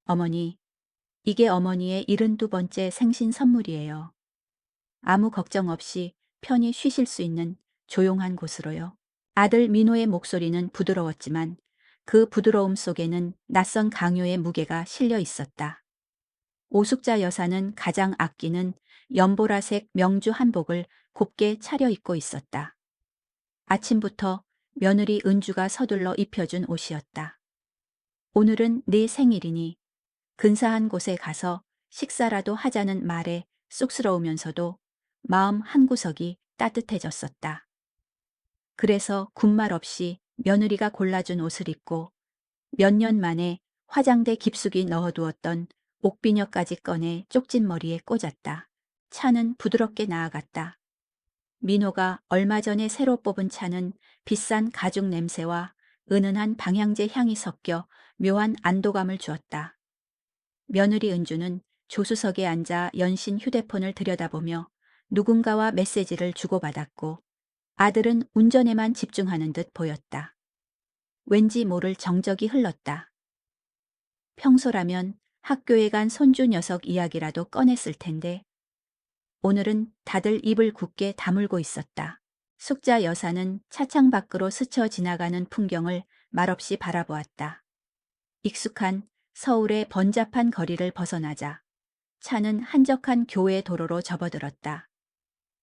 어머니, 이게 어머니의 72번째 생신 선물이에요. 아무 걱정 없이 편히 쉬실 수 있는 조용한 곳으로요. 아들 민호의 목소리는 부드러웠지만 그 부드러움 속에는 낯선 강요의 무게가 실려 있었다. 오숙자 여사는 가장 아끼는 연보라색 명주 한복을 곱게 차려입고 있었다. 아침부터 며느리 은주가 서둘러 입혀준 옷이었다. 오늘은 네 생일이니 근사한 곳에 가서 식사라도 하자는 말에 쑥스러우면서도 마음 한구석이 따뜻해졌었다. 그래서 군말 없이 며느리가 골라준 옷을 입고 몇 년 만에 화장대 깊숙이 넣어두었던 옥비녀까지 꺼내 쪽진 머리에 꽂았다. 차는 부드럽게 나아갔다. 민호가 얼마 전에 새로 뽑은 차는 비싼 가죽 냄새와 은은한 방향제 향이 섞여 묘한 안도감을 주었다. 며느리 은주는 조수석에 앉아 연신 휴대폰을 들여다보며 누군가와 메시지를 주고받았고 아들은 운전에만 집중하는 듯 보였다. 왠지 모를 정적이 흘렀다. 평소라면 학교에 간 손주 녀석 이야기라도 꺼냈을 텐데 오늘은 다들 입을 굳게 다물고 있었다. 숙자 여사는 차창 밖으로 스쳐 지나가는 풍경을 말없이 바라보았다. 익숙한 서울의 번잡한 거리를 벗어나자 차는 한적한 교외 도로로 접어들었다.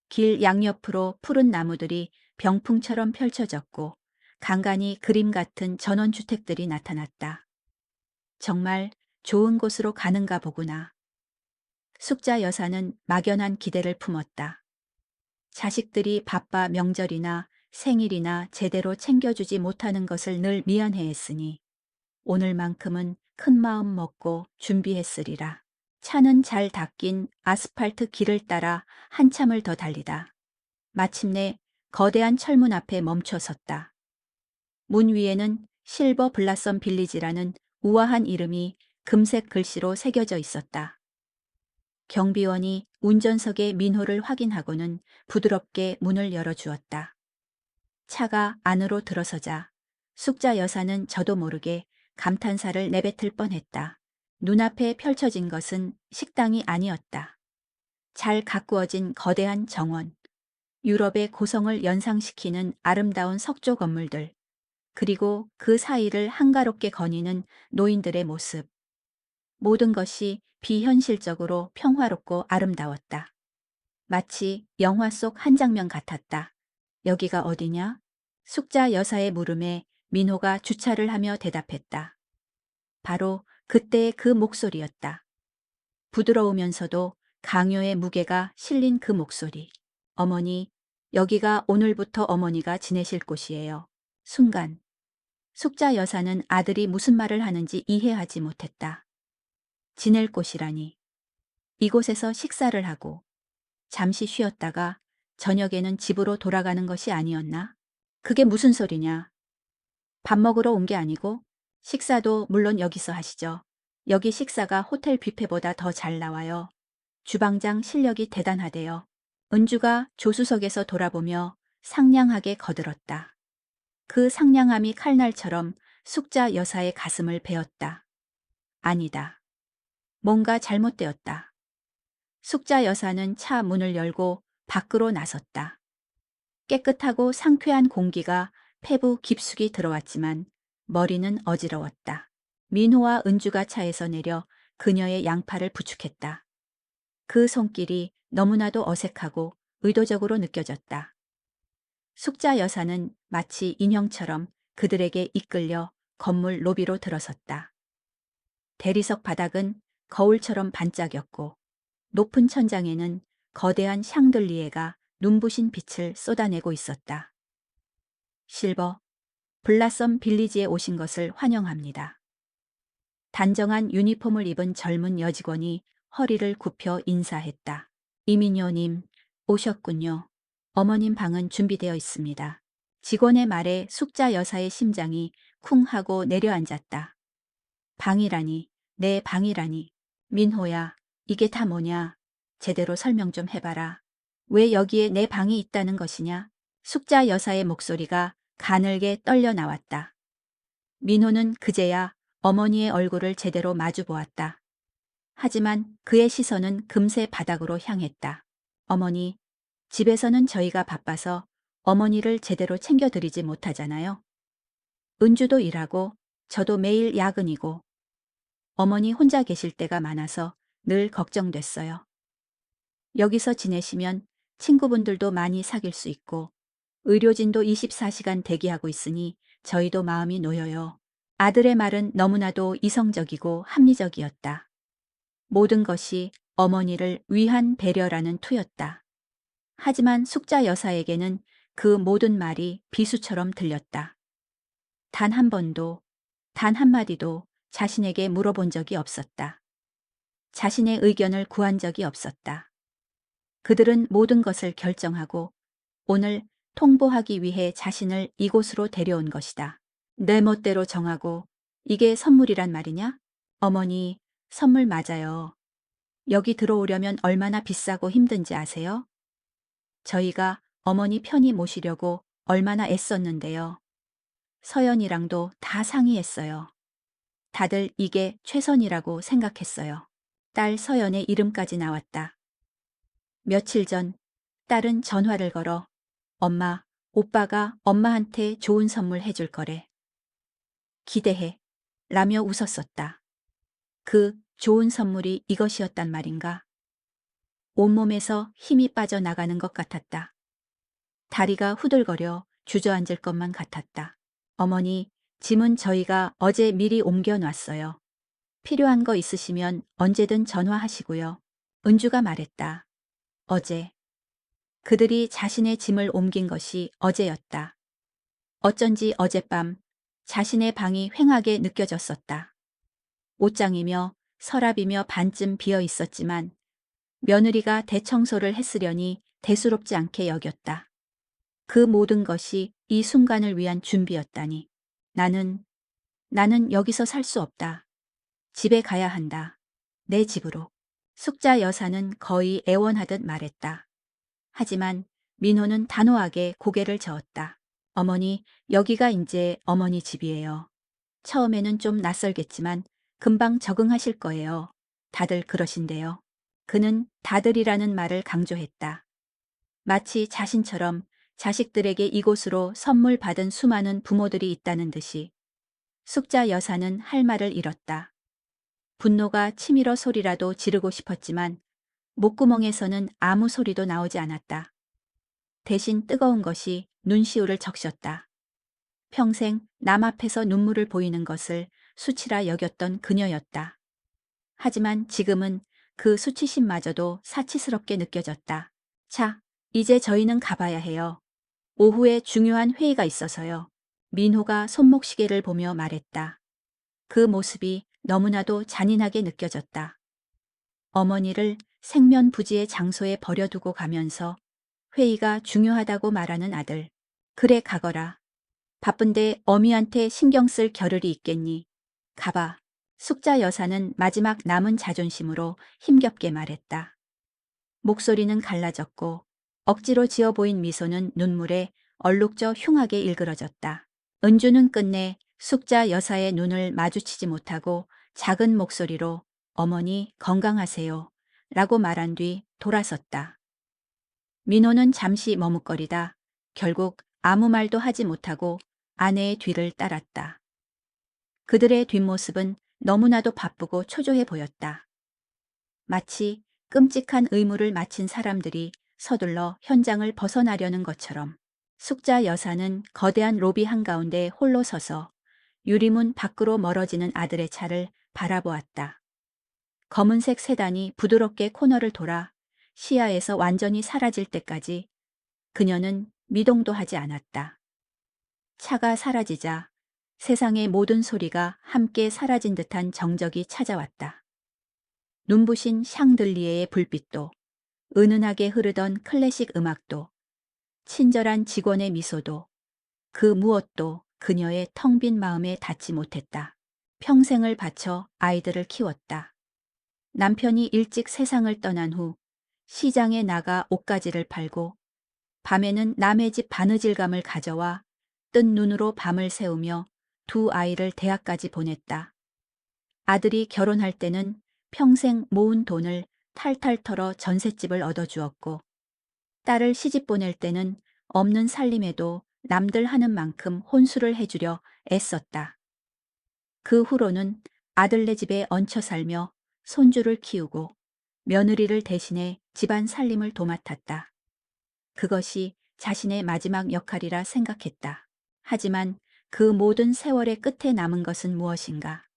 길 양옆으로 푸른 나무들이 병풍처럼 펼쳐졌고 간간히 그림 같은 전원주택들이 나타났다. 정말 좋은 곳으로 가는가 보구나. 숙자 여사는 막연한 기대를 품었다. 자식들이 바빠 명절이나 생일이나 제대로 챙겨주지 못하는 것을 늘 미안해했으니 오늘만큼은 큰 마음 먹고 준비했으리라. 차는 잘 닦인 아스팔트 길을 따라 한참을 더 달리다. 마침내 거대한 철문 앞에 멈춰 섰다. 문 위에는 실버 블라썸 빌리지라는 우아한 이름이 금색 글씨로 새겨져 있었다. 경비원이 운전석의 민호를 확인하고는 부드럽게 문을 열어주었다. 차가 안으로 들어서자 숙자 여사는 저도 모르게 감탄사를 내뱉을 뻔했다. 눈앞에 펼쳐진 것은 식당이 아니었다. 잘 가꾸어진 거대한 정원, 유럽의 고성을 연상시키는 아름다운 석조 건물들, 그리고 그 사이를 한가롭게 거니는 노인들의 모습. 모든 것이 비현실적으로 평화롭고 아름다웠다. 마치 영화 속 한 장면 같았다. 여기가 어디냐? 숙자 여사의 물음에 민호가 주차를 하며 대답했다. 바로 그때의 그 목소리였다. 부드러우면서도 강요의 무게가 실린 그 목소리. 어머니, 여기가 오늘부터 어머니가 지내실 곳이에요. 순간, 숙자 여사는 아들이 무슨 말을 하는지 이해하지 못했다. 지낼 곳이라니. 이곳에서 식사를 하고 잠시 쉬었다가 저녁에는 집으로 돌아가는 것이 아니었나? 그게 무슨 소리냐? 밥 먹으러 온 게 아니고 식사도 물론 여기서 하시죠. 여기 식사가 호텔 뷔페보다 더 잘 나와요. 주방장 실력이 대단하대요. 은주가 조수석에서 돌아보며 상냥하게 거들었다. 그 상냥함이 칼날처럼 숙자 여사의 가슴을 베었다. 아니다. 뭔가 잘못되었다. 숙자 여사는 차 문을 열고 밖으로 나섰다. 깨끗하고 상쾌한 공기가 폐부 깊숙이 들어왔지만 머리는 어지러웠다. 민호와 은주가 차에서 내려 그녀의 양팔을 부축했다. 그 손길이 너무나도 어색하고 의도적으로 느껴졌다. 숙자 여사는 마치 인형처럼 그들에게 이끌려 건물 로비로 들어섰다. 대리석 바닥은 거울처럼 반짝였고 높은 천장에는 거대한 샹들리에가 눈부신 빛을 쏟아내고 있었다. 실버, 블라썸 빌리지에 오신 것을 환영합니다. 단정한 유니폼을 입은 젊은 여직원이 허리를 굽혀 인사했다. 이민효님, 오셨군요. 어머님 방은 준비되어 있습니다. 직원의 말에 숙자 여사의 심장이 쿵 하고 내려앉았다. 방이라니, 내 방이라니. 민호야, 이게 다 뭐냐? 제대로 설명 좀 해봐라. 왜 여기에 내 방이 있다는 것이냐? 숙자 여사의 목소리가 가늘게 떨려 나왔다. 민호는 그제야 어머니의 얼굴을 제대로 마주 보았다. 하지만 그의 시선은 금세 바닥으로 향했다. 어머니, 집에서는 저희가 바빠서 어머니를 제대로 챙겨드리지 못하잖아요. 은주도 일하고 저도 매일 야근이고 어머니 혼자 계실 때가 많아서 늘 걱정됐어요. 여기서 지내시면 친구분들도 많이 사귈 수 있고 의료진도 24시간 대기하고 있으니 저희도 마음이 놓여요. 아들의 말은 너무나도 이성적이고 합리적이었다. 모든 것이 어머니를 위한 배려라는 투였다. 하지만 숙자 여사에게는 그 모든 말이 비수처럼 들렸다. 단 한 번도, 단 한마디도 자신에게 물어본 적이 없었다. 자신의 의견을 구한 적이 없었다. 그들은 모든 것을 결정하고 오늘 통보하기 위해 자신을 이곳으로 데려온 것이다. 내 멋대로 정하고 이게 선물이란 말이냐? 어머니, 선물 맞아요. 여기 들어오려면 얼마나 비싸고 힘든지 아세요? 저희가 어머니 편히 모시려고 얼마나 애썼는데요. 서연이랑도 다 상의했어요. 다들 이게 최선이라고 생각했어요. 딸 서연의 이름까지 나왔다. 며칠 전 딸은 전화를 걸어 엄마, 오빠가 엄마한테 좋은 선물 해줄 거래. 기대해. 라며 웃었었다. 그 좋은 선물이 이것이었단 말인가? 온몸에서 힘이 빠져나가는 것 같았다. 다리가 후들거려 주저앉을 것만 같았다. 어머니, 짐은 저희가 어제 미리 옮겨놨어요. 필요한 거 있으시면 언제든 전화하시고요. 은주가 말했다. 어제. 그들이 자신의 짐을 옮긴 것이 어제였다. 어쩐지 어젯밤 자신의 방이 휑하게 느껴졌었다. 옷장이며 서랍이며 반쯤 비어 있었지만 며느리가 대청소를 했으려니 대수롭지 않게 여겼다. 그 모든 것이 이 순간을 위한 준비였다니. 나는 여기서 살 수 없다. 집에 가야 한다. 내 집으로. 숙자 여사는 거의 애원하듯 말했다. 하지만 민호는 단호하게 고개를 저었다. 어머니, 여기가 이제 어머니 집이에요. 처음에는 좀 낯설겠지만 금방 적응하실 거예요. 다들 그러신데요. 그는 다들이라는 말을 강조했다. 마치 자신처럼 자식들에게 이곳으로 선물 받은 수많은 부모들이 있다는 듯이 숙자 여사는 할 말을 잃었다. 분노가 치밀어 소리라도 지르고 싶었지만 목구멍에서는 아무 소리도 나오지 않았다. 대신 뜨거운 것이 눈시울을 적셨다. 평생 남 앞에서 눈물을 보이는 것을 수치라 여겼던 그녀였다. 하지만 지금은 그 수치심마저도 사치스럽게 느껴졌다. 자, 이제 저희는 가봐야 해요. 오후에 중요한 회의가 있어서요. 민호가 손목시계를 보며 말했다. 그 모습이 너무나도 잔인하게 느껴졌다. 어머니를 생면부지의 장소에 버려두고 가면서 회의가 중요하다고 말하는 아들. 그래 가거라. 바쁜데 어미한테 신경 쓸 겨를이 있겠니. 가봐. 숙자 여사는 마지막 남은 자존심으로 힘겹게 말했다. 목소리는 갈라졌고 억지로 지어 보인 미소는 눈물에 얼룩져 흉하게 일그러졌다. 은주는 끝내 숙자 여사의 눈을 마주치지 못하고 작은 목소리로 어머니 건강하세요 라고 말한 뒤 돌아섰다. 민호는 잠시 머뭇거리다 결국 아무 말도 하지 못하고 아내의 뒤를 따랐다. 그들의 뒷모습은 너무나도 바쁘고 초조해 보였다. 마치 끔찍한 의무를 마친 사람들이 서둘러 현장을 벗어나려는 것처럼 숙자 여사는 거대한 로비 한가운데 홀로 서서 유리문 밖으로 멀어지는 아들의 차를 바라보았다. 검은색 세단이 부드럽게 코너를 돌아 시야에서 완전히 사라질 때까지 그녀는 미동도 하지 않았다. 차가 사라지자 세상의 모든 소리가 함께 사라진 듯한 정적이 찾아왔다. 눈부신 샹들리에의 불빛도, 은은하게 흐르던 클래식 음악도, 친절한 직원의 미소도, 그 무엇도 그녀의 텅 빈 마음에 닿지 못했다. 평생을 바쳐 아이들을 키웠다. 남편이 일찍 세상을 떠난 후 시장에 나가 옷가지를 팔고 밤에는 남의 집 바느질감을 가져와 뜬 눈으로 밤을 새우며 두 아이를 대학까지 보냈다. 아들이 결혼할 때는 평생 모은 돈을 탈탈 털어 전셋집을 얻어주었고, 딸을 시집 보낼 때는 없는 살림에도 남들 하는 만큼 혼수를 해주려 애썼다. 그 후로는 아들네 집에 얹혀 살며 손주를 키우고 며느리를 대신해 집안 살림을 도맡았다. 그것이 자신의 마지막 역할이라 생각했다. 하지만 그 모든 세월의 끝에 남은 것은 무엇인가?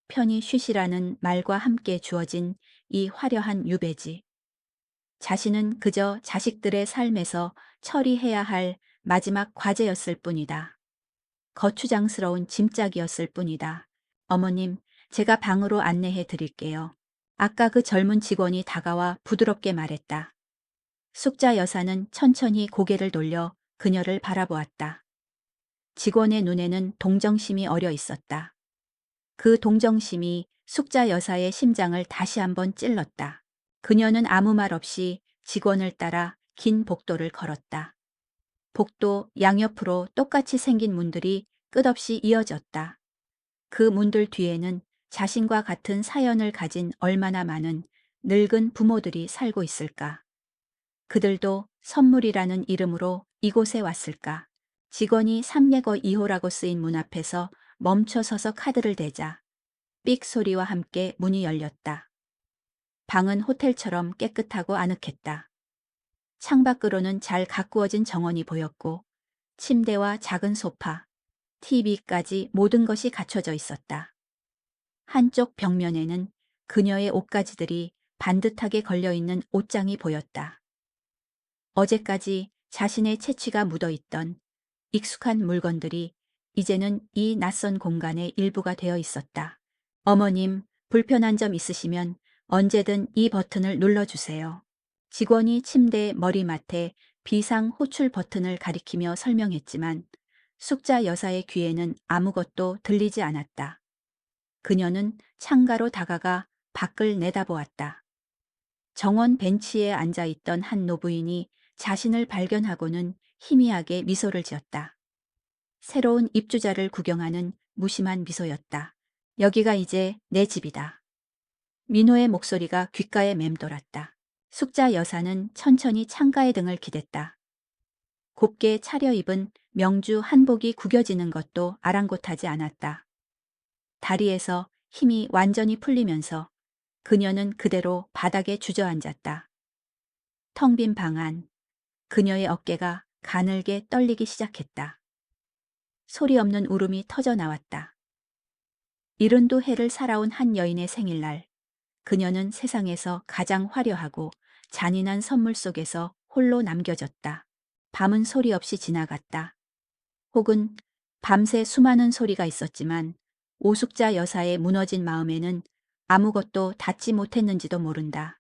편히 쉬시라는 말과 함께 주어진 이 화려한 유배지. 자신은 그저 자식들의 삶에서 처리해야 할 마지막 과제였을 뿐이다. 거추장스러운 짐짝이었을 뿐이다. 어머님, 제가 방으로 안내해 드릴게요. 아까 그 젊은 직원이 다가와 부드럽게 말했다. 숙자 여사는 천천히 고개를 돌려 그녀를 바라보았다. 직원의 눈에는 동정심이 어려 있었다. 그 동정심이 숙자 여사의 심장을 다시 한번 찔렀다. 그녀는 아무 말 없이 직원을 따라 긴 복도를 걸었다. 복도 양옆으로 똑같이 생긴 문들이 끝없이 이어졌다. 그 문들 뒤에는 자신과 같은 사연을 가진 얼마나 많은 늙은 부모들이 살고 있을까. 그들도 선물이라는 이름으로 이곳에 왔을까. 직원이 3예거 2호라고 쓰인 문 앞에서 멈춰서서 카드를 대자 삑 소리와 함께 문이 열렸다. 방은 호텔처럼 깨끗하고 아늑했다. 창밖으로는 잘 가꾸어진 정원이 보였고 침대와 작은 소파, TV까지 모든 것이 갖춰져 있었다. 한쪽 벽면에는 그녀의 옷가지들이 반듯하게 걸려있는 옷장이 보였다. 어제까지 자신의 채취가 묻어있던 익숙한 물건들이 이제는 이 낯선 공간의 일부가 되어 있었다. 어머님, 불편한 점 있으시면 언제든 이 버튼을 눌러주세요. 직원이 침대 머리맡에 비상 호출 버튼을 가리키며 설명했지만 숙자 여사의 귀에는 아무것도 들리지 않았다. 그녀는 창가로 다가가 밖을 내다보았다. 정원 벤치에 앉아있던 한 노부인이 자신을 발견하고는 희미하게 미소를 지었다. 새로운 입주자를 구경하는 무심한 미소였다. 여기가 이제 내 집이다. 민호의 목소리가 귓가에 맴돌았다. 숙자 여사는 천천히 창가의 등을 기댔다. 곱게 차려입은 명주 한복이 구겨지는 것도 아랑곳하지 않았다. 다리에서 힘이 완전히 풀리면서 그녀는 그대로 바닥에 주저앉았다. 텅 빈 방 안, 그녀의 어깨가 가늘게 떨리기 시작했다. 소리 없는 울음이 터져 나왔다. 72해를 살아온 한 여인의 생일날, 그녀는 세상에서 가장 화려하고 잔인한 선물 속에서 홀로 남겨졌다. 밤은 소리 없이 지나갔다. 혹은 밤새 수많은 소리가 있었지만 오숙자 여사의 무너진 마음에는 아무것도 닿지 못했는지도 모른다.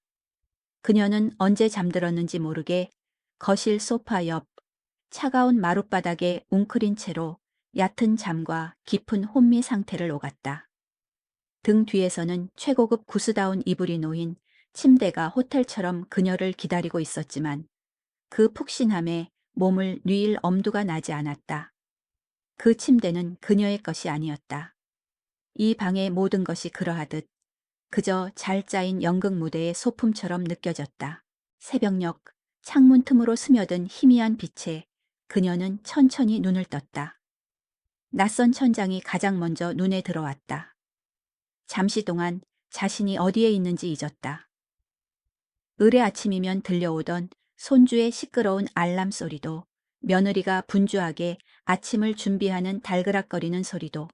그녀는 언제 잠들었는지 모르게 거실 소파 옆 차가운 마룻바닥에 웅크린 채로 얕은 잠과 깊은 혼미 상태를 오갔다. 등 뒤에서는 최고급 구스다운 이불이 놓인 침대가 호텔처럼 그녀를 기다리고 있었지만 그 푹신함에 몸을 뉘일 엄두가 나지 않았다. 그 침대는 그녀의 것이 아니었다. 이 방의 모든 것이 그러하듯 그저 잘 짜인 연극 무대의 소품처럼 느껴졌다. 새벽녘 창문 틈으로 스며든 희미한 빛에 그녀는 천천히 눈을 떴다. 낯선 천장이 가장 먼저 눈에 들어왔다. 잠시 동안 자신이 어디에 있는지 잊었다. 을의 아침이면 들려오던 손주의 시끄러운 알람 소리도, 며느리가 분주하게 아침을 준비하는 달그락거리는 소리도,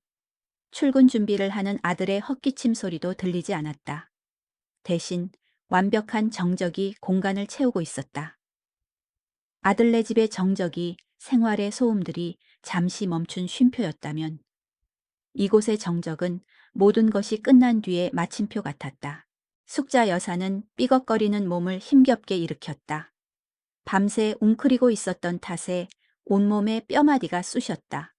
출근 준비를 하는 아들의 헛기침 소리도 들리지 않았다. 대신 완벽한 정적이 공간을 채우고 있었다. 아들네 집의 정적이 생활의 소음들이 잠시 멈춘 쉼표였다면 이곳의 정적은 모든 것이 끝난 뒤의 마침표 같았다. 숙자 여사는 삐걱거리는 몸을 힘겹게 일으켰다. 밤새 웅크리고 있었던 탓에 온몸에 뼈마디가 쑤셨다.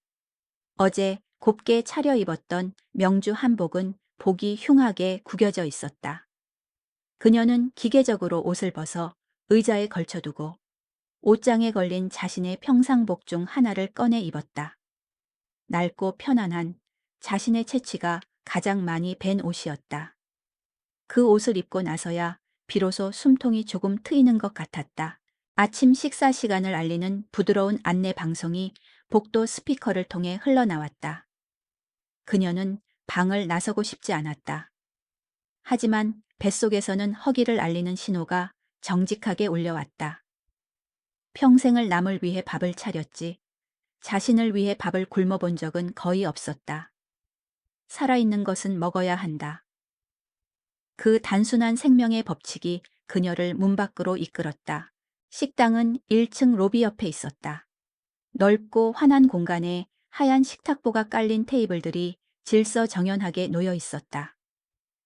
어제 곱게 차려입었던 명주 한복은 복이 흉하게 구겨져 있었다. 그녀는 기계적으로 옷을 벗어 의자에 걸쳐두고 옷장에 걸린 자신의 평상복 중 하나를 꺼내 입었다. 낡고 편안한 자신의 채취가 가장 많이 벤 옷이었다. 그 옷을 입고 나서야 비로소 숨통이 조금 트이는 것 같았다. 아침 식사 시간을 알리는 부드러운 안내 방송이 복도 스피커를 통해 흘러나왔다. 그녀는 방을 나서고 싶지 않았다. 하지만 뱃속에서는 허기를 알리는 신호가 정직하게 울려왔다. 평생을 남을 위해 밥을 차렸지. 자신을 위해 밥을 굶어본 적은 거의 없었다. 살아있는 것은 먹어야 한다. 그 단순한 생명의 법칙이 그녀를 문 밖으로 이끌었다. 식당은 1층 로비 옆에 있었다. 넓고 환한 공간에 하얀 식탁보가 깔린 테이블들이 질서정연하게 놓여 있었다.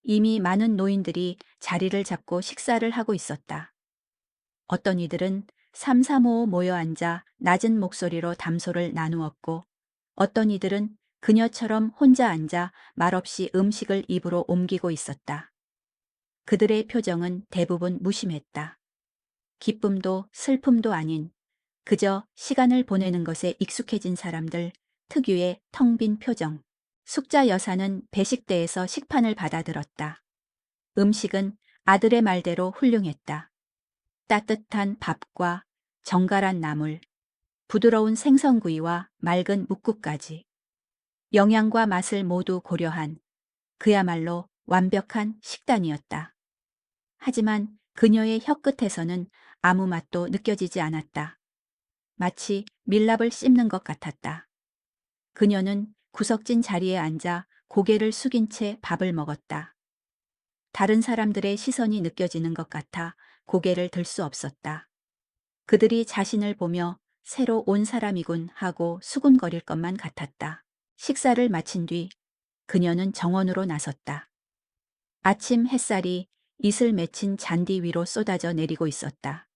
이미 많은 노인들이 자리를 잡고 식사를 하고 있었다. 어떤 이들은 삼삼오오 모여 앉아 낮은 목소리로 담소를 나누었고, 어떤 이들은 그녀처럼 혼자 앉아 말없이 음식을 입으로 옮기고 있었다. 그들의 표정은 대부분 무심했다. 기쁨도 슬픔도 아닌 그저 시간을 보내는 것에 익숙해진 사람들 특유의 텅 빈 표정. 숙자 여사는 배식대에서 식판을 받아들었다. 음식은 아들의 말대로 훌륭했다. 따뜻한 밥과 정갈한 나물, 부드러운 생선구이와 맑은 묵국까지. 영양과 맛을 모두 고려한 그야말로 완벽한 식단이었다. 하지만 그녀의 혀끝에서는 아무 맛도 느껴지지 않았다. 마치 밀랍을 씹는 것 같았다. 그녀는 구석진 자리에 앉아 고개를 숙인 채 밥을 먹었다. 다른 사람들의 시선이 느껴지는 것 같아 고개를 들 수 없었다. 그들이 자신을 보며 새로 온 사람이군 하고 수군거릴 것만 같았다. 식사를 마친 뒤 그녀는 정원으로 나섰다. 아침 햇살이 이슬 맺힌 잔디 위로 쏟아져 내리고 있었다.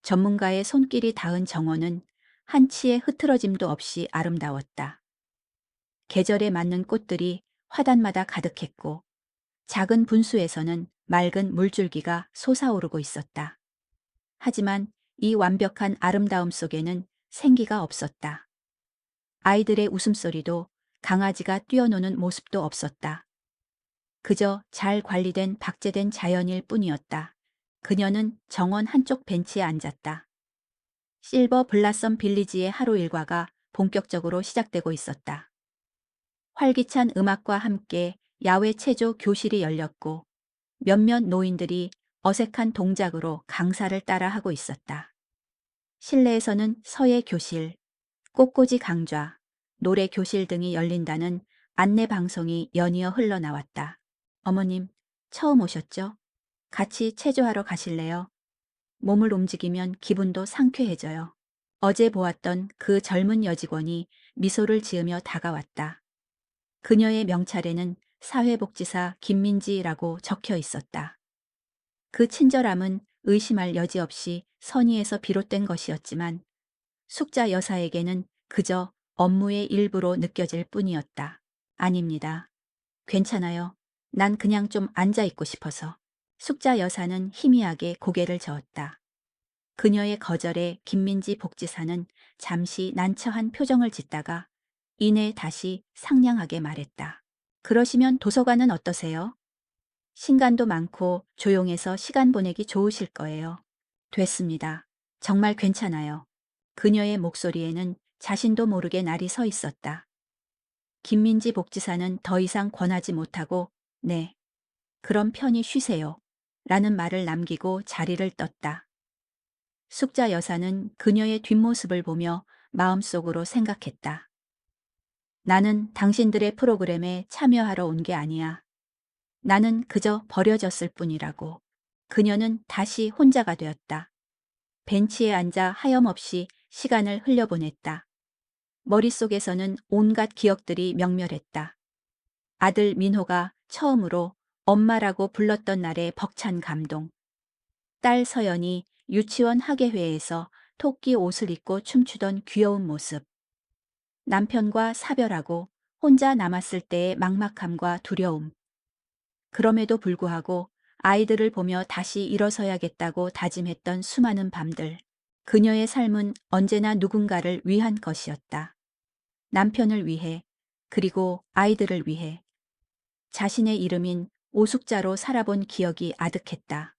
전문가의 손길이 닿은 정원은 한치의 흐트러짐도 없이 아름다웠다. 계절에 맞는 꽃들이 화단마다 가득했고 작은 분수에서는 맑은 물줄기가 솟아오르고 있었다. 하지만 이 완벽한 아름다움 속에는 생기가 없었다. 아이들의 웃음소리도 강아지가 뛰어노는 모습도 없었다. 그저 잘 관리된 박제된 자연일 뿐이었다. 그녀는 정원 한쪽 벤치에 앉았다. 실버 블라썸 빌리지의 하루 일과가 본격적으로 시작되고 있었다. 활기찬 음악과 함께 야외 체조 교실이 열렸고 몇몇 노인들이 어색한 동작으로 강사를 따라하고 있었다. 실내에서는 서예 교실, 꽃꽂이 강좌, 노래 교실 등이 열린다는 안내 방송이 연이어 흘러나왔다. 어머님, 처음 오셨죠? 같이 체조하러 가실래요? 몸을 움직이면 기분도 상쾌해져요. 어제 보았던 그 젊은 여직원이 미소를 지으며 다가왔다. 그녀의 명찰에는 사회복지사 김민지라고 적혀 있었다. 그 친절함은 의심할 여지 없이 선의에서 비롯된 것이었지만 숙자 여사에게는 그저 업무의 일부로 느껴질 뿐이었다. 아닙니다. 괜찮아요. 난 그냥 좀 앉아있고 싶어서. 숙자 여사는 희미하게 고개를 저었다. 그녀의 거절에 김민지 복지사는 잠시 난처한 표정을 짓다가 이내 다시 상냥하게 말했다. 그러시면 도서관은 어떠세요? 신간도 많고 조용해서 시간 보내기 좋으실 거예요. 됐습니다. 정말 괜찮아요. 그녀의 목소리에는 자신도 모르게 날이 서 있었다. 김민지 복지사는 더 이상 권하지 못하고 네, 그럼 편히 쉬세요. 라는 말을 남기고 자리를 떴다. 숙자 여사는 그녀의 뒷모습을 보며 마음속으로 생각했다. 나는 당신들의 프로그램에 참여하러 온 게 아니야. 나는 그저 버려졌을 뿐이라고. 그녀는 다시 혼자가 되었다. 벤치에 앉아 하염없이 시간을 흘려보냈다. 머릿속에서는 온갖 기억들이 명멸했다. 아들 민호가 처음으로 엄마라고 불렀던 날의 벅찬 감동. 딸 서연이 유치원 학예회에서 토끼 옷을 입고 춤추던 귀여운 모습. 남편과 사별하고 혼자 남았을 때의 막막함과 두려움. 그럼에도 불구하고 아이들을 보며 다시 일어서야겠다고 다짐했던 수많은 밤들. 그녀의 삶은 언제나 누군가를 위한 것이었다. 남편을 위해, 그리고 아이들을 위해. 자신의 이름인 오숙자로 살아본 기억이 아득했다.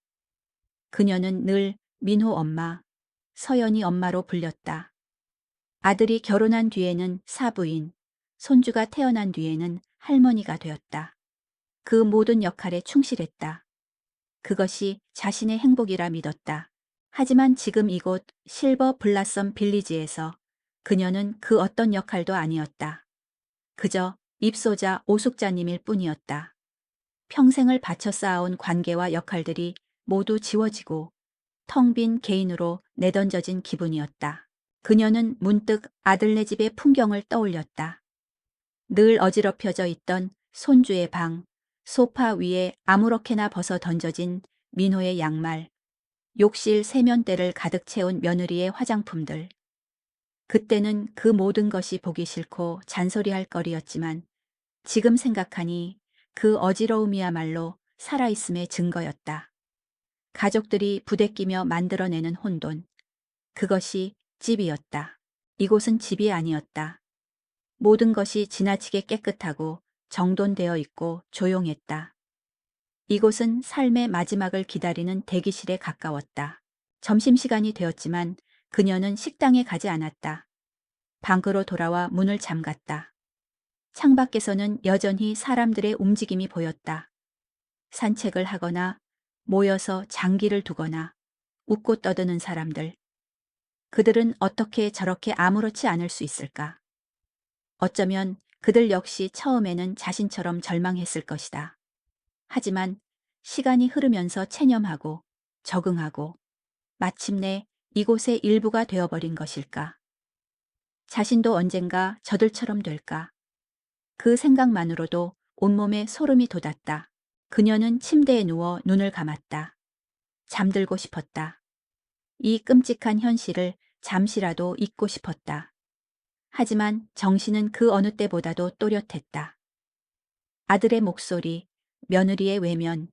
그녀는 늘 민호 엄마, 서연이 엄마로 불렸다. 아들이 결혼한 뒤에는 사부인, 손주가 태어난 뒤에는 할머니가 되었다. 그 모든 역할에 충실했다. 그것이 자신의 행복이라 믿었다. 하지만 지금 이곳 실버 블라썸 빌리지에서 그녀는 그 어떤 역할도 아니었다. 그저 입소자 오숙자님일 뿐이었다. 평생을 바쳐 쌓아온 관계와 역할들이 모두 지워지고 텅 빈 개인으로 내던져진 기분이었다. 그녀는 문득 아들네 집의 풍경을 떠올렸다. 늘 어지럽혀져 있던 손주의 방, 소파 위에 아무렇게나 벗어 던져진 민호의 양말, 욕실 세면대를 가득 채운 며느리의 화장품들. 그때는 그 모든 것이 보기 싫고 잔소리할 거리였지만 지금 생각하니 그 어지러움이야말로 살아있음의 증거였다. 가족들이 부대끼며 만들어내는 혼돈. 그것이 집이었다. 이곳은 집이 아니었다. 모든 것이 지나치게 깨끗하고 정돈되어 있고 조용했다. 이곳은 삶의 마지막을 기다리는 대기실에 가까웠다. 점심시간이 되었지만 그녀는 식당에 가지 않았다. 방으로 돌아와 문을 잠갔다. 창밖에서는 여전히 사람들의 움직임이 보였다. 산책을 하거나 모여서 장기를 두거나 웃고 떠드는 사람들. 그들은 어떻게 저렇게 아무렇지 않을 수 있을까? 어쩌면 그들 역시 처음에는 자신처럼 절망했을 것이다. 하지만 시간이 흐르면서 체념하고 적응하고 마침내 이곳의 일부가 되어버린 것일까? 자신도 언젠가 저들처럼 될까? 그 생각만으로도 온몸에 소름이 돋았다. 그녀는 침대에 누워 눈을 감았다. 잠들고 싶었다. 이 끔찍한 현실을 잠시라도 잊고 싶었다. 하지만 정신은 그 어느 때보다도 또렷했다. 아들의 목소리, 며느리의 외면,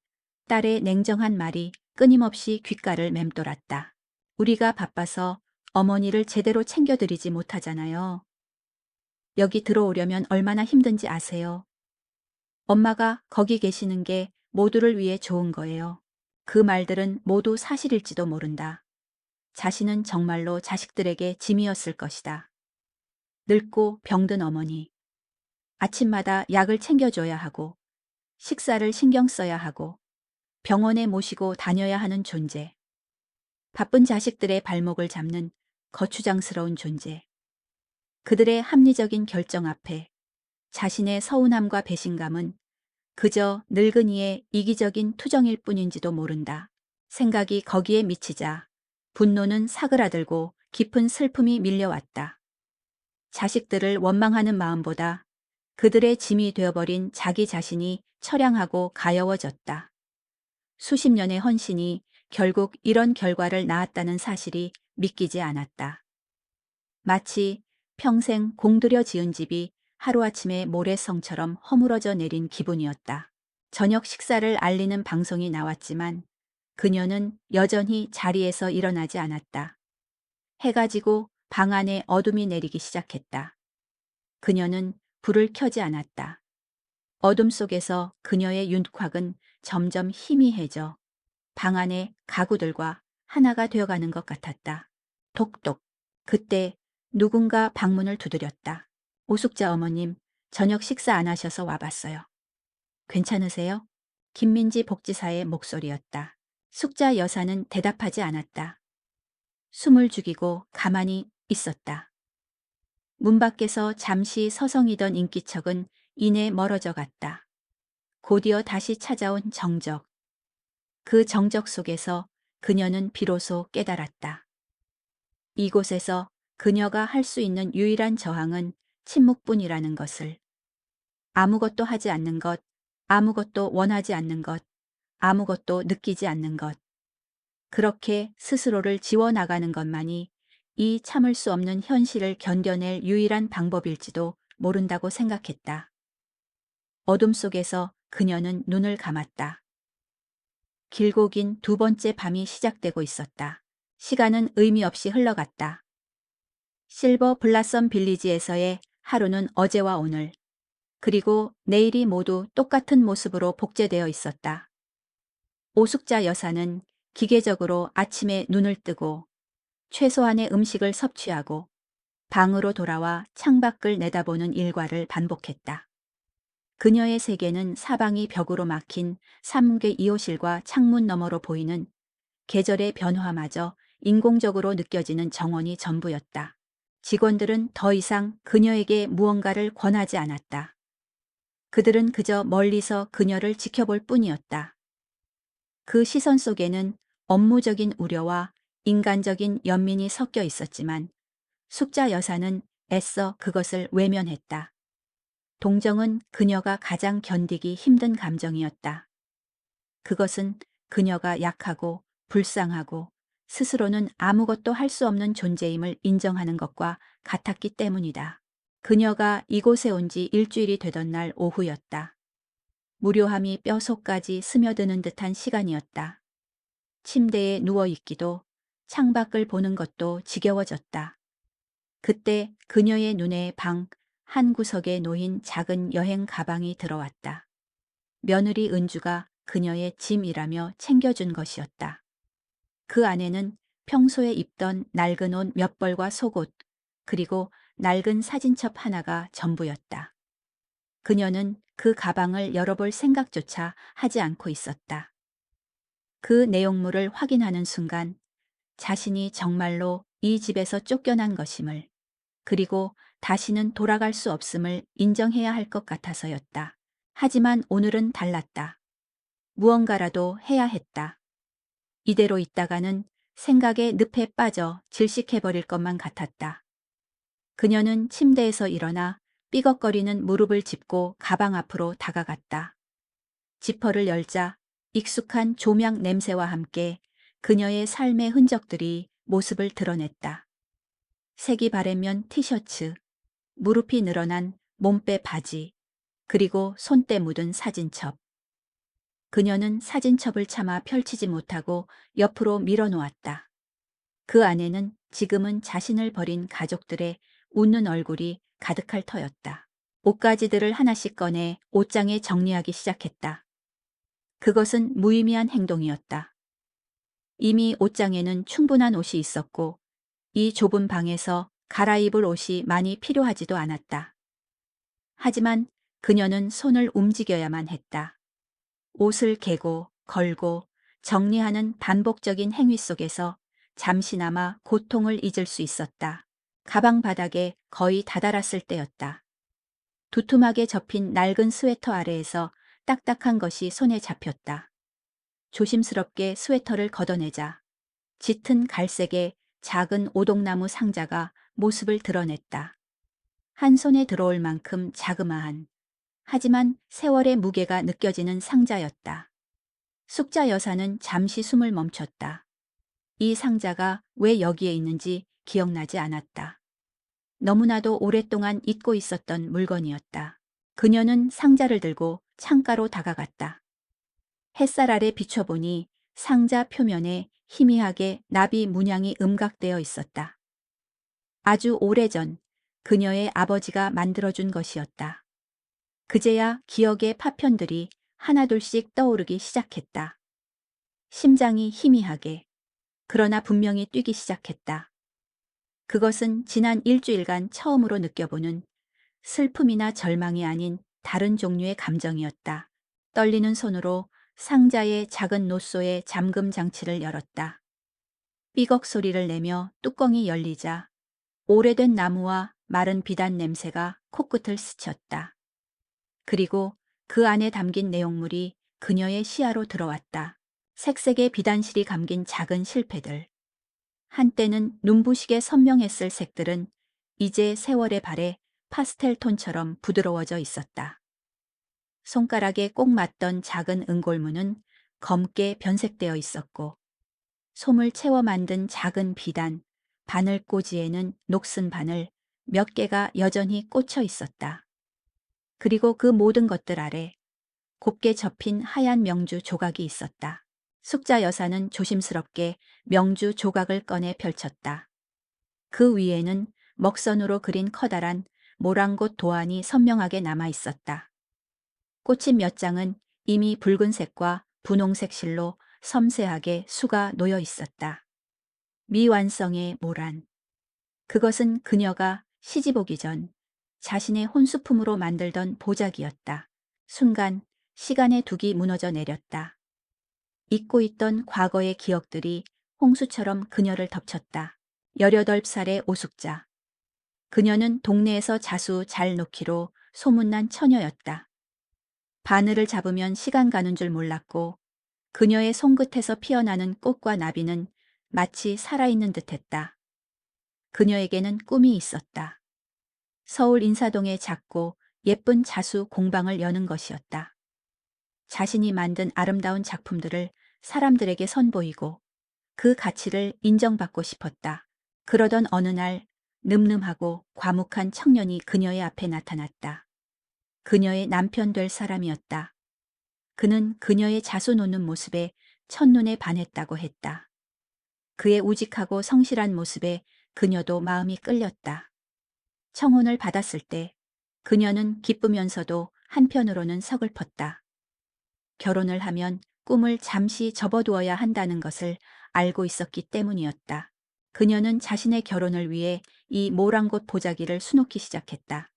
딸의 냉정한 말이 끊임없이 귓가를 맴돌았다. 우리가 바빠서 어머니를 제대로 챙겨드리지 못하잖아요. 여기 들어오려면 얼마나 힘든지 아세요? 엄마가 거기 계시는 게 모두를 위해 좋은 거예요. 그 말들은 모두 사실일지도 모른다. 자신은 정말로 자식들에게 짐이었을 것이다. 늙고 병든 어머니. 아침마다 약을 챙겨줘야 하고 식사를 신경 써야 하고 병원에 모시고 다녀야 하는 존재. 바쁜 자식들의 발목을 잡는 거추장스러운 존재. 그들의 합리적인 결정 앞에 자신의 서운함과 배신감은 그저 늙은이의 이기적인 투정일 뿐인지도 모른다. 생각이 거기에 미치자 분노는 사그라들고 깊은 슬픔이 밀려왔다. 자식들을 원망하는 마음보다 그들의 짐이 되어버린 자기 자신이 처량하고 가여워졌다. 수십 년의 헌신이 결국 이런 결과를 낳았다는 사실이 믿기지 않았다. 마치 평생 공들여 지은 집이 하루아침에 모래성처럼 허물어져 내린 기분이었다. 저녁 식사를 알리는 방송이 나왔지만 그녀는 여전히 자리에서 일어나지 않았다. 해가 지고 방 안에 어둠이 내리기 시작했다. 그녀는 불을 켜지 않았다. 어둠 속에서 그녀의 윤곽은 점점 희미해져 방 안의 가구들과 하나가 되어가는 것 같았다. 독독. 그때 누군가 방문을 두드렸다. 오숙자 어머님, 저녁 식사 안 하셔서 와봤어요. 괜찮으세요? 김민지 복지사의 목소리였다. 숙자 여사는 대답하지 않았다. 숨을 죽이고 가만히 있었다. 문 밖에서 잠시 서성이던 인기척은 이내 멀어져 갔다. 곧이어 다시 찾아온 정적. 그 정적 속에서 그녀는 비로소 깨달았다. 이곳에서 그녀가 할 수 있는 유일한 저항은 침묵뿐이라는 것을. 아무것도 하지 않는 것, 아무것도 원하지 않는 것, 아무것도 느끼지 않는 것. 그렇게 스스로를 지워나가는 것만이 이 참을 수 없는 현실을 견뎌낼 유일한 방법일지도 모른다고 생각했다. 어둠 속에서 그녀는 눈을 감았다. 길고 긴 두 번째 밤이 시작되고 있었다. 시간은 의미 없이 흘러갔다. 실버 블라썸 빌리지에서의 하루는 어제와 오늘, 그리고 내일이 모두 똑같은 모습으로 복제되어 있었다. 오숙자 여사는 기계적으로 아침에 눈을 뜨고 최소한의 음식을 섭취하고 방으로 돌아와 창밖을 내다보는 일과를 반복했다. 그녀의 세계는 사방이 벽으로 막힌 3개 이호실과 창문 너머로 보이는 계절의 변화마저 인공적으로 느껴지는 정원이 전부였다. 직원들은 더 이상 그녀에게 무언가를 권하지 않았다. 그들은 그저 멀리서 그녀를 지켜볼 뿐이었다. 그 시선 속에는 업무적인 우려와 인간적인 연민이 섞여 있었지만 숙자 여사는 애써 그것을 외면했다. 동정은 그녀가 가장 견디기 힘든 감정이었다. 그것은 그녀가 약하고 불쌍하고 스스로는 아무것도 할 수 없는 존재임을 인정하는 것과 같았기 때문이다. 그녀가 이곳에 온 지 일주일이 되던 날 오후였다. 무료함이 뼛속까지 스며드는 듯한 시간이었다. 침대에 누워있기도 창밖을 보는 것도 지겨워졌다. 그때 그녀의 눈에 방 한 구석에 놓인 작은 여행 가방이 들어왔다. 며느리 은주가 그녀의 짐이라며 챙겨준 것이었다. 그 안에는 평소에 입던 낡은 옷 몇 벌과 속옷, 그리고 낡은 사진첩 하나가 전부였다. 그녀는 그 가방을 열어볼 생각조차 하지 않고 있었다. 그 내용물을 확인하는 순간 자신이 정말로 이 집에서 쫓겨난 것임을, 그리고 다시는 돌아갈 수 없음을 인정해야 할 것 같아서였다. 하지만 오늘은 달랐다. 무언가라도 해야 했다. 이대로 있다가는 생각의 늪에 빠져 질식해버릴 것만 같았다. 그녀는 침대에서 일어나 삐걱거리는 무릎을 짚고 가방 앞으로 다가갔다. 지퍼를 열자 익숙한 조명 냄새와 함께 그녀의 삶의 흔적들이 모습을 드러냈다. 색이 바래면 티셔츠, 무릎이 늘어난 몸빼 바지, 그리고 손때 묻은 사진첩. 그녀는 사진첩을 차마 펼치지 못하고 옆으로 밀어놓았다. 그 안에는 지금은 자신을 버린 가족들의 웃는 얼굴이 가득할 터였다. 옷가지들을 하나씩 꺼내 옷장에 정리하기 시작했다. 그것은 무의미한 행동이었다. 이미 옷장에는 충분한 옷이 있었고 이 좁은 방에서 갈아입을 옷이 많이 필요하지도 않았다. 하지만 그녀는 손을 움직여야만 했다. 옷을 개고 걸고 정리하는 반복적인 행위 속에서 잠시나마 고통을 잊을 수 있었다. 가방 바닥에 거의 다다랐을 때였다. 두툼하게 접힌 낡은 스웨터 아래에서 딱딱한 것이 손에 잡혔다. 조심스럽게 스웨터를 걷어내자 짙은 갈색의 작은 오동나무 상자가 모습을 드러냈다. 한 손에 들어올 만큼 자그마한, 하지만 세월의 무게가 느껴지는 상자였다. 숙자 여사는 잠시 숨을 멈췄다. 이 상자가 왜 여기에 있는지 기억나지 않았다. 너무나도 오랫동안 잊고 있었던 물건이었다. 그녀는 상자를 들고 창가로 다가갔다. 햇살 아래 비춰보니 상자 표면에 희미하게 나비 문양이 음각되어 있었다. 아주 오래전 그녀의 아버지가 만들어준 것이었다. 그제야 기억의 파편들이 하나둘씩 떠오르기 시작했다. 심장이 희미하게, 그러나 분명히 뛰기 시작했다. 그것은 지난 일주일간 처음으로 느껴보는 슬픔이나 절망이 아닌 다른 종류의 감정이었다. 떨리는 손으로 상자의 작은 노소의 잠금 장치를 열었다. 삐걱 소리를 내며 뚜껑이 열리자 오래된 나무와 마른 비단 냄새가 코끝을 스쳤다. 그리고 그 안에 담긴 내용물이 그녀의 시야로 들어왔다. 색색의 비단실이 감긴 작은 실패들. 한때는 눈부시게 선명했을 색들은 이제 세월의 발에 파스텔 톤처럼 부드러워져 있었다. 손가락에 꼭 맞던 작은 은골무는 검게 변색되어 있었고 솜을 채워 만든 작은 비단, 바늘꽂이에는 녹슨 바늘 몇 개가 여전히 꽂혀 있었다. 그리고 그 모든 것들 아래 곱게 접힌 하얀 명주 조각이 있었다. 숙자 여사는 조심스럽게 명주 조각을 꺼내 펼쳤다. 그 위에는 먹선으로 그린 커다란 모란곶 도안이 선명하게 남아 있었다. 꽃잎 몇 장은 이미 붉은색과 분홍색 실로 섬세하게 수가 놓여 있었다. 미완성의 모란. 그것은 그녀가 시집 오기 전 자신의 혼수품으로 만들던 보자기였다. 순간 시간의 둑이 무너져 내렸다. 잊고 있던 과거의 기억들이 홍수처럼 그녀를 덮쳤다. 18살의 오숙자. 그녀는 동네에서 자수 잘 놓기로 소문난 처녀였다. 바늘을 잡으면 시간 가는 줄 몰랐고 그녀의 손끝에서 피어나는 꽃과 나비는 마치 살아있는 듯했다. 그녀에게는 꿈이 있었다. 서울 인사동의 작고 예쁜 자수 공방을 여는 것이었다. 자신이 만든 아름다운 작품들을 사람들에게 선보이고 그 가치를 인정받고 싶었다. 그러던 어느 날 늠름하고 과묵한 청년이 그녀의 앞에 나타났다. 그녀의 남편 될 사람이었다. 그는 그녀의 자수 놓는 모습에 첫눈에 반했다고 했다. 그의 우직하고 성실한 모습에 그녀도 마음이 끌렸다. 청혼을 받았을 때 그녀는 기쁘면서도 한편으로는 서글펐다. 결혼을 하면 꿈을 잠시 접어두어야 한다는 것을 알고 있었기 때문이었다. 그녀는 자신의 결혼을 위해 이 모란곶 보자기를 수놓기 시작했다.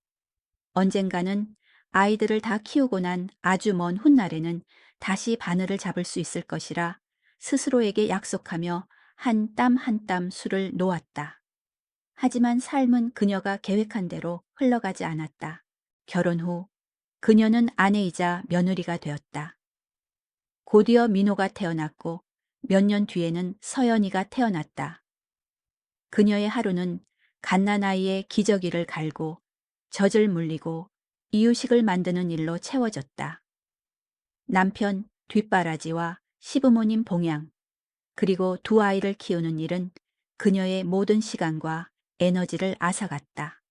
언젠가는 아이들을 다 키우고 난 아주 먼 훗날에는 다시 바늘을 잡을 수 있을 것이라 스스로에게 약속하며 한 땀 한 땀 수를 놓았다. 하지만 삶은 그녀가 계획한 대로 흘러가지 않았다. 결혼 후 그녀는 아내이자 며느리가 되었다. 곧이어 민호가 태어났고 몇 년 뒤에는 서연이가 태어났다. 그녀의 하루는 갓난아이의 기저귀를 갈고 젖을 물리고 이유식을 만드는 일로 채워졌다. 남편 뒷바라지와 시부모님 봉양, 그리고 두 아이를 키우는 일은 그녀의 모든 시간과 에너지를 앗아갔다.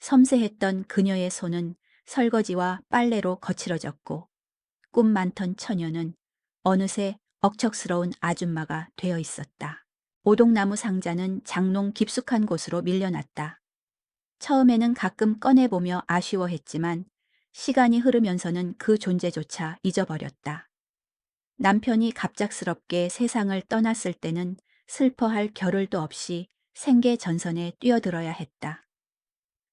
섬세했던 그녀의 손은 설거지와 빨래로 거칠어졌고 꿈 많던 처녀는 어느새 억척스러운 아줌마가 되어 있었다. 오동나무 상자는 장롱 깊숙한 곳으로 밀려났다. 처음에는 가끔 꺼내보며 아쉬워했지만 시간이 흐르면서는 그 존재조차 잊어버렸다. 남편이 갑작스럽게 세상을 떠났을 때는 슬퍼할 겨를도 없이 생계전선에 뛰어들어야 했다.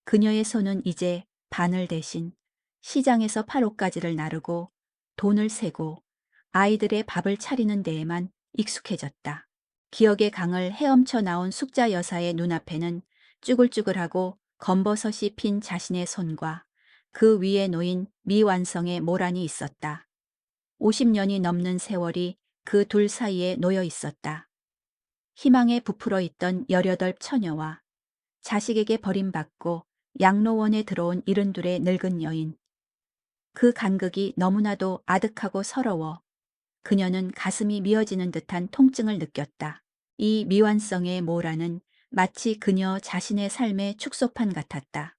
그녀의 손은 이제 바늘 대신 시장에서 팔옷가지를 나르고 돈을 세고 아이들의 밥을 차리는 데에만 익숙해졌다. 기억의 강을 헤엄쳐 나온 숙자 여사의 눈앞에는 쭈글쭈글하고 검버섯이 핀 자신의 손과 그 위에 놓인 미완성의 모란이 있었다. 50년이 넘는 세월이 그 둘 사이에 놓여 있었다. 희망에 부풀어 있던 18 처녀와 자식에게 버림받고 양로원에 들어온 72의 늙은 여인. 그 간극이 너무나도 아득하고 서러워 그녀는 가슴이 미어지는 듯한 통증을 느꼈다. 이 미완성의 모란은 마치 그녀 자신의 삶의 축소판 같았다.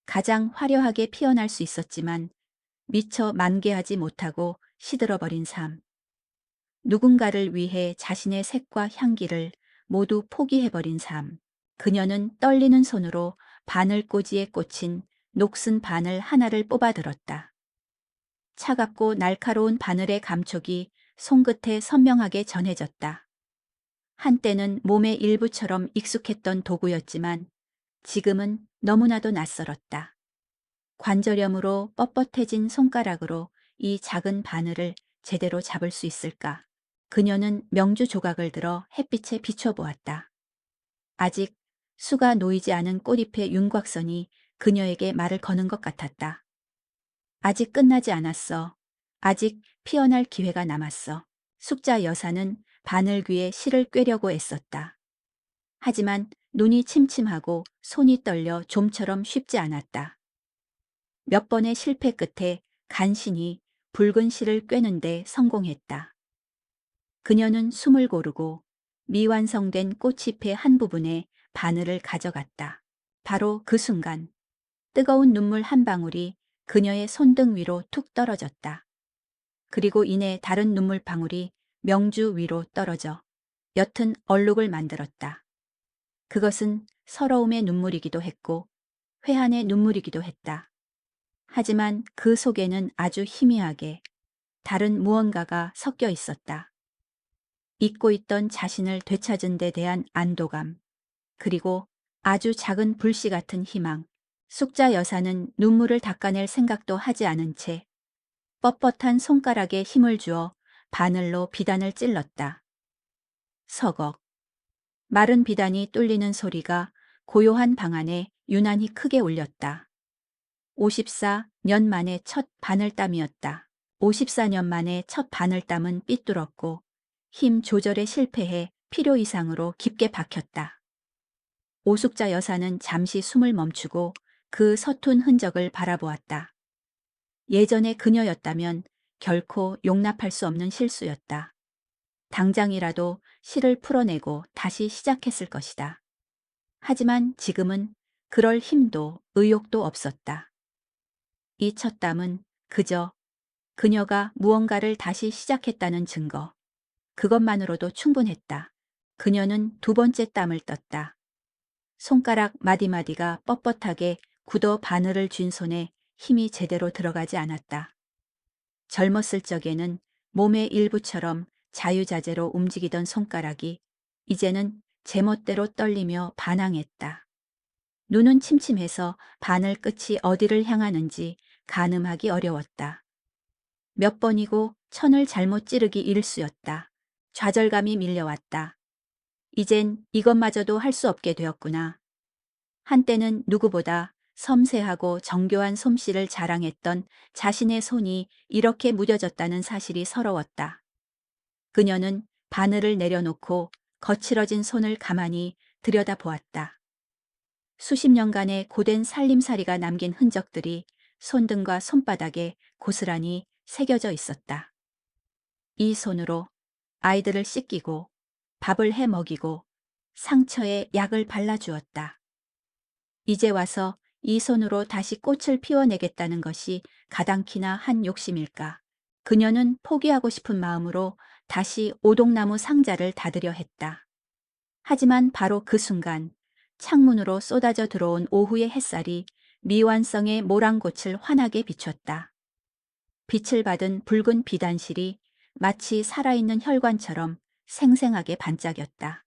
가장 화려하게 피어날 수 있었지만 미처 만개하지 못하고 시들어버린 삶. 누군가를 위해 자신의 색과 향기를 모두 포기해버린 삶. 그녀는 떨리는 손으로 바늘꽂이에 꽂힌 녹슨 바늘 하나를 뽑아들었다. 차갑고 날카로운 바늘의 감촉이 손끝에 선명하게 전해졌다. 한때는 몸의 일부처럼 익숙했던 도구였지만 지금은 너무나도 낯설었다. 관절염으로 뻣뻣해진 손가락으로 이 작은 바늘을 제대로 잡을 수 있을까? 그녀는 명주 조각을 들어 햇빛에 비춰보았다. 아직 수가 놓이지 않은 꽃잎의 윤곽선이 그녀에게 말을 거는 것 같았다. 아직 끝나지 않았어. 아직 피어날 기회가 남았어. 숙자 여사는 바늘귀에 실을 꿰려고 애썼다. 하지만 눈이 침침하고 손이 떨려 좀처럼 쉽지 않았다. 몇 번의 실패 끝에 간신히 붉은 실을 꿰는데 성공했다. 그녀는 숨을 고르고 미완성된 꽃잎의 한 부분에 바늘을 가져갔다. 바로 그 순간 뜨거운 눈물 한 방울이 그녀의 손등 위로 툭 떨어졌다. 그리고 이내 다른 눈물 방울이 명주 위로 떨어져 옅은 얼룩을 만들었다. 그것은 서러움의 눈물이기도 했고 회한의 눈물이기도 했다. 하지만 그 속에는 아주 희미하게 다른 무언가가 섞여 있었다. 잊고 있던 자신을 되찾은 데 대한 안도감, 그리고 아주 작은 불씨 같은 희망. 숙자 여사는 눈물을 닦아낼 생각도 하지 않은 채 뻣뻣한 손가락에 힘을 주어 바늘로 비단을 찔렀다. 서걱. 마른 비단이 뚫리는 소리가 고요한 방 안에 유난히 크게 울렸다. 54년 만에 첫 바늘땀이었다. 54년 만에 첫 바늘땀은 삐뚤었고 힘 조절에 실패해 필요 이상으로 깊게 박혔다. 오숙자 여사는 잠시 숨을 멈추고 그 서툰 흔적을 바라보았다. 예전의 그녀였다면 결코 용납할 수 없는 실수였다. 당장이라도 실을 풀어내고 다시 시작했을 것이다. 하지만 지금은 그럴 힘도 의욕도 없었다. 이 첫 땀은 그저 그녀가 무언가를 다시 시작했다는 증거. 그것만으로도 충분했다. 그녀는 두 번째 땀을 떴다. 손가락 마디마디가 뻣뻣하게 굳어 바늘을 쥔 손에 힘이 제대로 들어가지 않았다. 젊었을 적에는 몸의 일부처럼 자유자재로 움직이던 손가락이 이제는 제멋대로 떨리며 반항했다. 눈은 침침해서 바늘 끝이 어디를 향하는지 가늠하기 어려웠다. 몇 번이고 천을 잘못 찌르기 일쑤였다. 좌절감이 밀려왔다. 이젠 이것마저도 할 수 없게 되었구나. 한때는 누구보다 섬세하고 정교한 솜씨를 자랑했던 자신의 손이 이렇게 무뎌졌다는 사실이 서러웠다. 그녀는 바늘을 내려놓고 거칠어진 손을 가만히 들여다보았다. 수십 년간의 고된 살림살이가 남긴 흔적들이 손등과 손바닥에 고스란히 새겨져 있었다. 이 손으로 아이들을 씻기고 밥을 해 먹이고 상처에 약을 발라주었다. 이제 와서 이 손으로 다시 꽃을 피워내겠다는 것이 가당키나 한 욕심일까. 그녀는 포기하고 싶은 마음으로 다시 오동나무 상자를 닫으려 했다. 하지만 바로 그 순간 창문으로 쏟아져 들어온 오후의 햇살이 미완성의 모랑꽃을 환하게 비췄다. 빛을 받은 붉은 비단실이 마치 살아있는 혈관처럼 생생하게 반짝였다.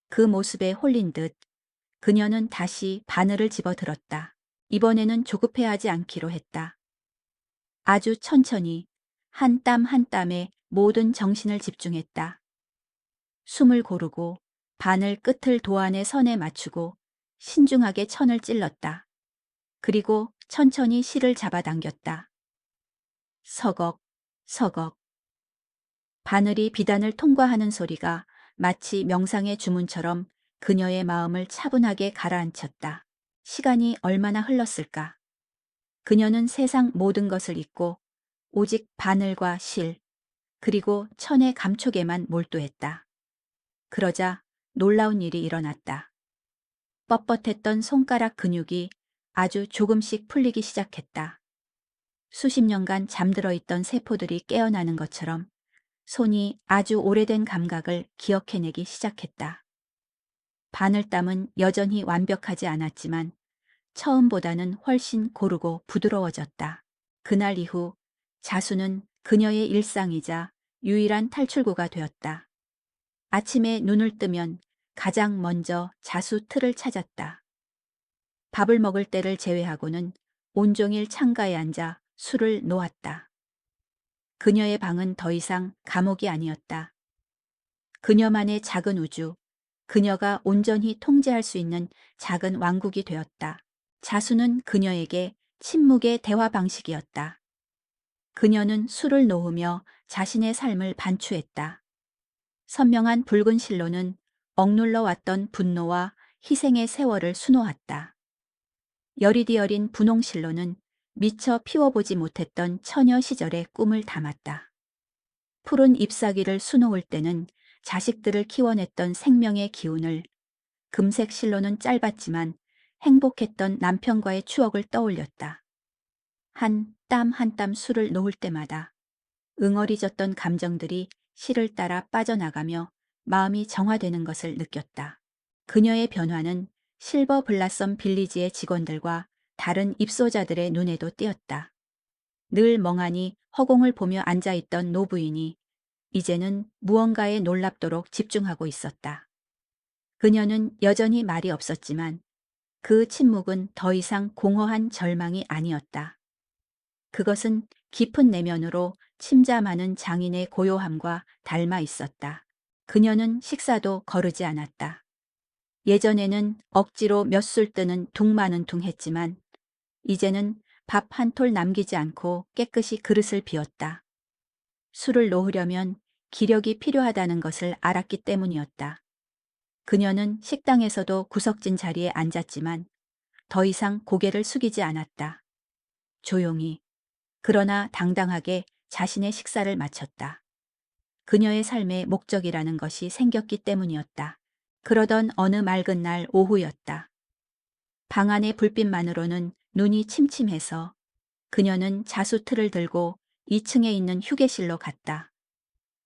그 모습에 홀린 듯 그녀는 다시 바늘을 집어들었다. 이번에는 조급해하지 않기로 했다. 아주 천천히 한 땀 한 땀에 모든 정신을 집중했다. 숨을 고르고 바늘 끝을 도안의 선에 맞추고 신중하게 천을 찔렀다. 그리고 천천히 실을 잡아당겼다. 서걱, 서걱. 바늘이 비단을 통과하는 소리가 마치 명상의 주문처럼 그녀의 마음을 차분하게 가라앉혔다. 시간이 얼마나 흘렀을까? 그녀는 세상 모든 것을 잊고 오직 바늘과 실, 그리고 천의 감촉에만 몰두했다. 그러자 놀라운 일이 일어났다. 뻣뻣했던 손가락 근육이 아주 조금씩 풀리기 시작했다. 수십 년간 잠들어 있던 세포들이 깨어나는 것처럼 손이 아주 오래된 감각을 기억해내기 시작했다. 바늘땀은 여전히 완벽하지 않았지만 처음보다는 훨씬 고르고 부드러워졌다. 그날 이후 자수는 그녀의 일상이자 유일한 탈출구가 되었다. 아침에 눈을 뜨면 가장 먼저 자수 틀을 찾았다. 밥을 먹을 때를 제외하고는 온종일 창가에 앉아 술을 놓았다. 그녀의 방은 더 이상 감옥이 아니었다. 그녀만의 작은 우주, 그녀가 온전히 통제할 수 있는 작은 왕국이 되었다. 자수는 그녀에게 침묵의 대화 방식이었다. 그녀는 술을 놓으며 자신의 삶을 반추했다. 선명한 붉은 실로는 억눌러 왔던 분노와 희생의 세월을 수놓았다. 여리디 어린 분홍실로는 미처 피워보지 못했던 처녀 시절의 꿈을 담았다. 푸른 잎사귀를 수놓을 때는 자식들을 키워냈던 생명의 기운을, 금색 실로는 짧았지만 행복했던 남편과의 추억을 떠올렸다. 한 땀 한 땀 술을 놓을 때마다 응어리졌던 감정들이 실을 따라 빠져나가며 마음이 정화되는 것을 느꼈다. 그녀의 변화는 실버 블라썸 빌리지의 직원들과 다른 입소자들의 눈에도 띄었다. 늘 멍하니 허공을 보며 앉아있던 노부인이 이제는 무언가에 놀랍도록 집중하고 있었다. 그녀는 여전히 말이 없었지만 그 침묵은 더 이상 공허한 절망이 아니었다. 그것은 깊은 내면으로 침잠하는 장인의 고요함과 닮아 있었다. 그녀는 식사도 거르지 않았다. 예전에는 억지로 몇 술 뜨는 둥마는둥 했지만 이제는 밥 한 톨 남기지 않고 깨끗이 그릇을 비웠다. 술을 놓으려면 기력이 필요하다는 것을 알았기 때문이었다. 그녀는 식당에서도 구석진 자리에 앉았지만 더 이상 고개를 숙이지 않았다. 조용히, 그러나 당당하게 자신의 식사를 마쳤다. 그녀의 삶의 목적이라는 것이 생겼기 때문이었다. 그러던 어느 맑은 날 오후였다. 방 안의 불빛만으로는 눈이 침침해서 그녀는 자수틀을 들고 2층에 있는 휴게실로 갔다.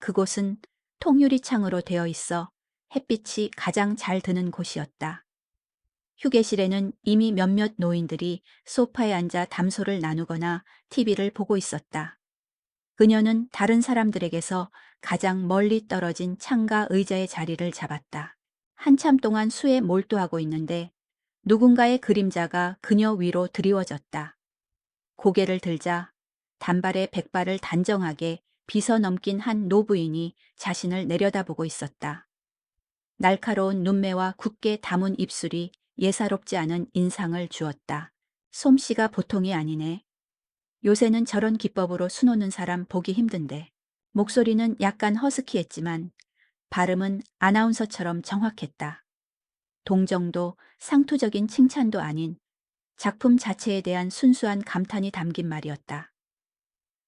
그곳은 통유리 창으로 되어 있어 햇빛이 가장 잘 드는 곳이었다. 휴게실에는 이미 몇몇 노인들이 소파에 앉아 담소를 나누거나 TV를 보고 있었다. 그녀는 다른 사람들에게서 가장 멀리 떨어진 창가 의자의 자리를 잡았다. 한참 동안 수에 몰두하고 있는데 누군가의 그림자가 그녀 위로 드리워졌다. 고개를 들자 단발의 백발을 단정하게 빗어 넘긴 한 노부인이 자신을 내려다보고 있었다. 날카로운 눈매와 굳게 담은 입술이 예사롭지 않은 인상을 주었다. 솜씨가 보통이 아니네. 요새는 저런 기법으로 수놓는 사람 보기 힘든데. 목소리는 약간 허스키했지만 발음은 아나운서처럼 정확했다. 동정도 상투적인 칭찬도 아닌 작품 자체에 대한 순수한 감탄이 담긴 말이었다.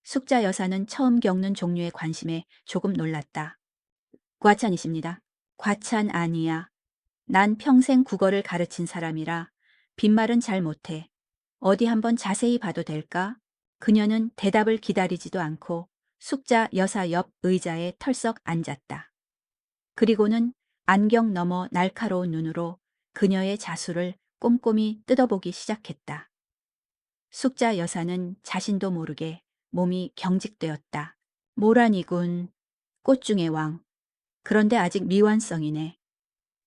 숙자 여사는 처음 겪는 종류의 관심에 조금 놀랐다. 과찬이십니다. 과찬 아니야. 난 평생 국어를 가르친 사람이라 빈말은 잘 못해. 어디 한번 자세히 봐도 될까? 그녀는 대답을 기다리지도 않고 숙자 여사 옆 의자에 털썩 앉았다. 그리고는 안경 너머 날카로운 눈으로 그녀의 자수를 꼼꼼히 뜯어보기 시작했다. 숙자 여사는 자신도 모르게 몸이 경직되었다. 모란이군. 꽃 중의 왕. 그런데 아직 미완성이네.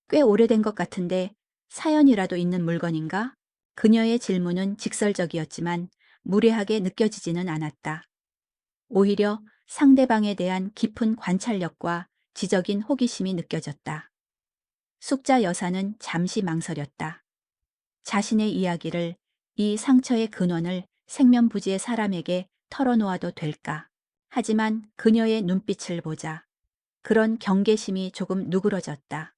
꽤 오래된 것 같은데 사연이라도 있는 물건인가? 그녀의 질문은 직설적이었지만 무례하게 느껴지지는 않았다. 오히려 상대방에 대한 깊은 관찰력과 지적인 호기심이 느껴졌다. 숙자 여사는 잠시 망설였다. 자신의 이야기를, 이 상처의 근원을 생면부지의 사람에게 털어놓아도 될까? 하지만 그녀의 눈빛을 보자 그런 경계심이 조금 누그러졌다.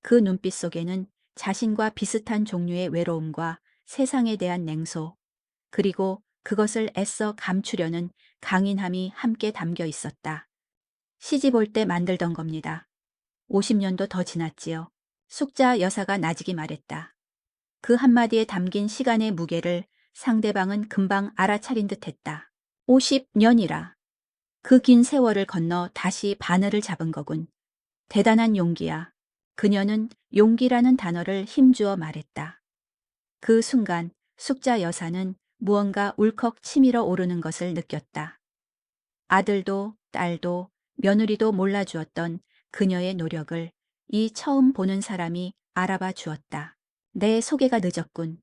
그 눈빛 속에는 자신과 비슷한 종류의 외로움과 세상에 대한 냉소, 그리고 그것을 애써 감추려는 강인함이 함께 담겨 있었다. 시집 올 때 만들던 겁니다. 50년도 더 지났지요. 숙자 여사가 나직이 말했다. 그 한마디에 담긴 시간의 무게를 상대방은 금방 알아차린 듯 했다. 50년이라. 그 긴 세월을 건너 다시 바늘을 잡은 거군. 대단한 용기야. 그녀는 용기라는 단어를 힘주어 말했다. 그 순간 숙자 여사는 무언가 울컥 치밀어 오르는 것을 느꼈다. 아들도 딸도 며느리도 몰라주었던 그녀의 노력을 이 처음 보는 사람이 알아봐 주었다. 내 소개가 늦었군.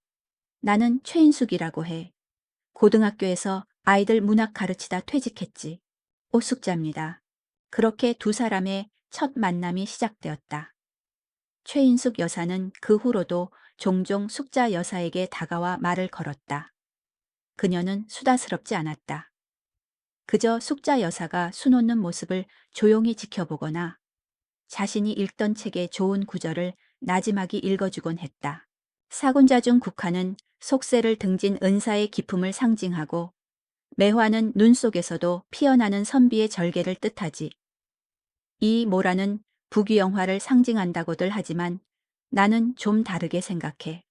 나는 최인숙이라고 해. 고등학교에서 아이들 문학 가르치다 퇴직했지. 오숙자입니다. 그렇게 두 사람의 첫 만남이 시작되었다. 최인숙 여사는 그 후로도 종종 숙자 여사에게 다가와 말을 걸었다. 그녀는 수다스럽지 않았다. 그저 숙자 여사가 수놓는 모습을 조용히 지켜보거나 자신이 읽던 책의 좋은 구절을 나지막이 읽어주곤 했다. 사군자 중 국화는 속세를 등진 은사의 기품을 상징하고 매화는 눈 속에서도 피어나는 선비의 절개를 뜻하지. 이 모라는 부귀영화를 상징한다고들 하지만 나는 좀 다르게 생각해.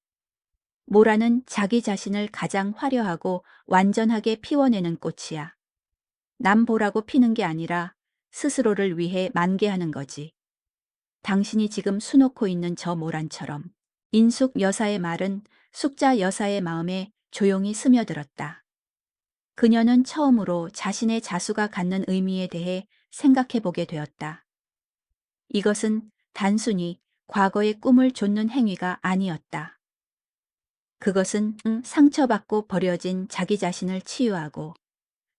모라는 자기 자신을 가장 화려하고 완전하게 피워내는 꽃이야. 남 보라고 피는 게 아니라 스스로를 위해 만개하는 거지. 당신이 지금 수놓고 있는 저 모란처럼. 인숙 여사의 말은 숙자 여사의 마음에 조용히 스며들었다. 그녀는 처음으로 자신의 자수가 갖는 의미에 대해 생각해 보게 되었다. 이것은 단순히 과거의 꿈을 좇는 행위가 아니었다. 그것은 상처받고 버려진 자기 자신을 치유하고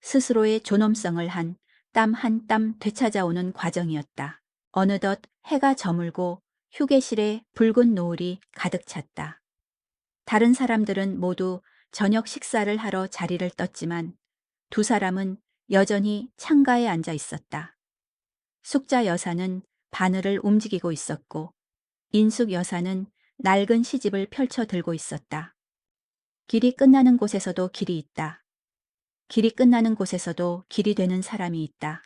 스스로의 존엄성을 한 땀 한 땀 되찾아오는 과정이었다. 어느덧 해가 저물고 휴게실에 붉은 노을이 가득 찼다. 다른 사람들은 모두 저녁 식사를 하러 자리를 떴지만 두 사람은 여전히 창가에 앉아 있었다. 숙자 여사는 바늘을 움직이고 있었고 인숙 여사는 낡은 시집을 펼쳐 들고 있었다. 길이 끝나는 곳에서도 길이 있다. 길이 끝나는 곳에서도 길이 되는 사람이 있다.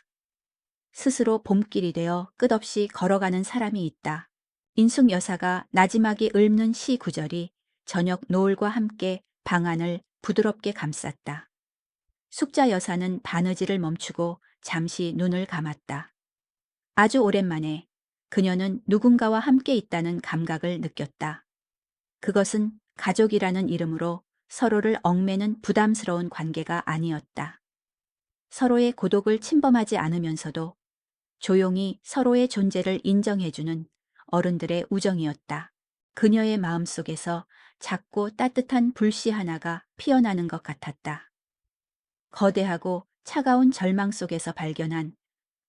스스로 봄길이 되어 끝없이 걸어가는 사람이 있다. 인숙 여사가 나지막이 읊는 시 구절이 저녁 노을과 함께 방 안을 부드럽게 감쌌다. 숙자 여사는 바느질을 멈추고 잠시 눈을 감았다. 아주 오랜만에 그녀는 누군가와 함께 있다는 감각을 느꼈다. 그것은 가족이라는 이름으로 서로를 얽매는 부담스러운 관계가 아니었다. 서로의 고독을 침범하지 않으면서도 조용히 서로의 존재를 인정해주는 어른들의 우정이었다. 그녀의 마음속에서 작고 따뜻한 불씨 하나가 피어나는 것 같았다. 거대하고 차가운 절망 속에서 발견한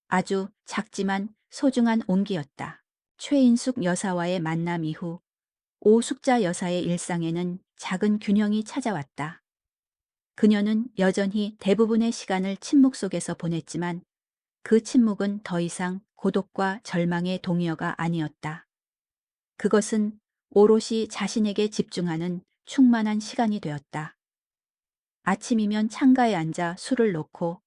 아주 작지만 소중한 온기였다. 최인숙 여사와의 만남 이후 오숙자 여사의 일상에는 작은 균형이 찾아왔다. 그녀는 여전히 대부분의 시간을 침묵 속에서 보냈지만 그 침묵은 더 이상 고독과 절망의 동의어가 아니었다. 그것은 오롯이 자신에게 집중하는 충만한 시간이 되었다. 아침이면 창가에 앉아 술을 놓고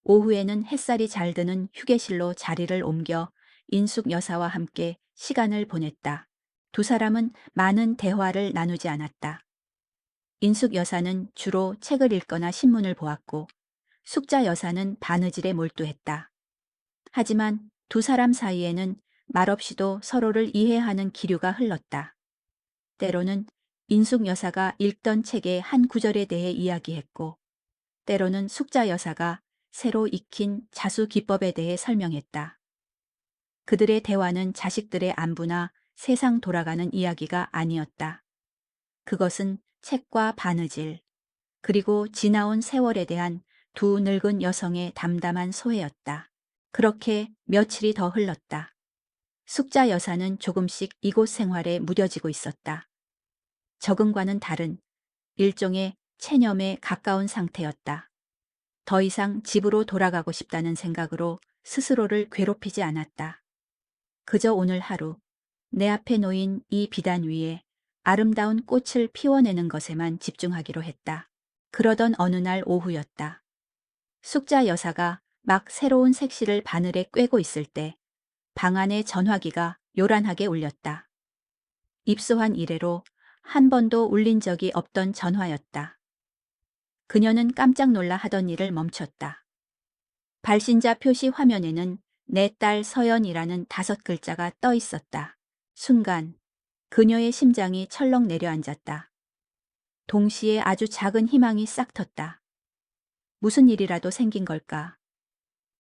오후에는 햇살이 잘 드는 휴게실로 자리를 옮겨 인숙 여사와 함께 시간을 보냈다. 두 사람은 많은 대화를 나누지 않았다. 인숙 여사는 주로 책을 읽거나 신문을 보았고 숙자 여사는 바느질에 몰두했다. 하지만 두 사람 사이에는 말없이도 서로를 이해하는 기류가 흘렀다. 때로는 인숙 여사가 읽던 책의 한 구절에 대해 이야기했고 때로는 숙자 여사가 새로 익힌 자수 기법에 대해 설명했다. 그들의 대화는 자식들의 안부나 세상 돌아가는 이야기가 아니었다. 그것은 책과 바느질, 그리고 지나온 세월에 대한 두 늙은 여성의 담담한 소회였다. 그렇게 며칠이 더 흘렀다. 숙자 여사는 조금씩 이곳 생활에 무뎌지고 있었다. 적응과는 다른 일종의 체념에 가까운 상태였다. 더 이상 집으로 돌아가고 싶다는 생각으로 스스로를 괴롭히지 않았다. 그저 오늘 하루 내 앞에 놓인 이 비단 위에 아름다운 꽃을 피워내는 것에만 집중하기로 했다. 그러던 어느 날 오후였다. 숙자 여사가 막 새로운 색시를 바늘에 꿰고 있을 때 방 안의 전화기가 요란하게 울렸다. 입소한 이래로 한 번도 울린 적이 없던 전화였다. 그녀는 깜짝 놀라 하던 일을 멈췄다. 발신자 표시 화면에는 내 딸 서연이라는 5글자가 떠 있었다. 순간 그녀의 심장이 철렁 내려앉았다. 동시에 아주 작은 희망이 싹 텄다. 무슨 일이라도 생긴 걸까?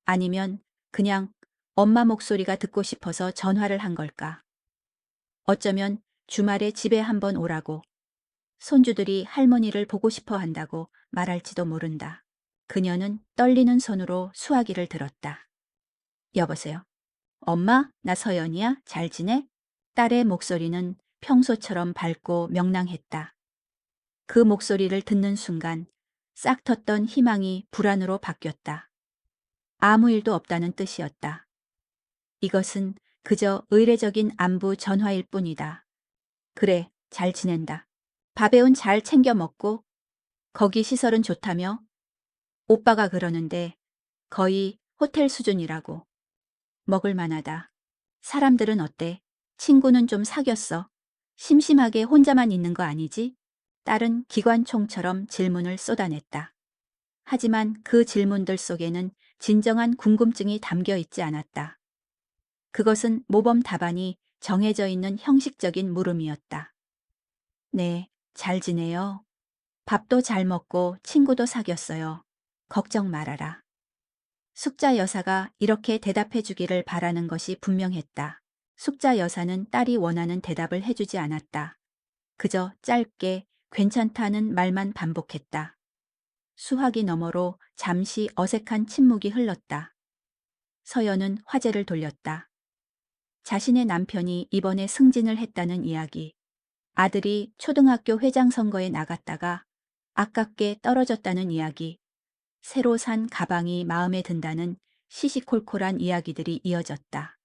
아니면 그냥 엄마 목소리가 듣고 싶어서 전화를 한 걸까? 어쩌면 주말에 집에 한번 오라고, 손주들이 할머니를 보고 싶어 한다고 말할지도 모른다. 그녀는 떨리는 손으로 수화기를 들었다. 여보세요? 엄마, 나 서연이야. 잘 지내? 딸의 목소리는 평소처럼 밝고 명랑했다. 그 목소리를 듣는 순간 싹 텄던 희망이 불안으로 바뀌었다. 아무 일도 없다는 뜻이었다. 이것은 그저 의례적인 안부 전화일 뿐이다. 그래, 잘 지낸다. 밥에온 잘 챙겨 먹고 거기 시설은 좋다며? 오빠가 그러는데 거의 호텔 수준이라고. 먹을 만하다. 사람들은 어때? 친구는 좀 사귀었어. 심심하게 혼자만 있는 거 아니지? 딸은 기관총처럼 질문을 쏟아냈다. 하지만 그 질문들 속에는 진정한 궁금증이 담겨 있지 않았다. 그것은 모범 답안이 정해져 있는 형식적인 물음이었다. 네, 잘 지내요. 밥도 잘 먹고 친구도 사귀었어요. 걱정 말아라. 숙자 여사가 이렇게 대답해 주기를 바라는 것이 분명했다. 숙자 여사는 딸이 원하는 대답을 해주지 않았다. 그저 짧게 괜찮다는 말만 반복했다. 수화기 너머로 잠시 어색한 침묵이 흘렀다. 서연은 화제를 돌렸다. 자신의 남편이 이번에 승진을 했다는 이야기. 아들이 초등학교 회장 선거에 나갔다가 아깝게 떨어졌다는 이야기. 새로 산 가방이 마음에 든다는 시시콜콜한 이야기들이 이어졌다.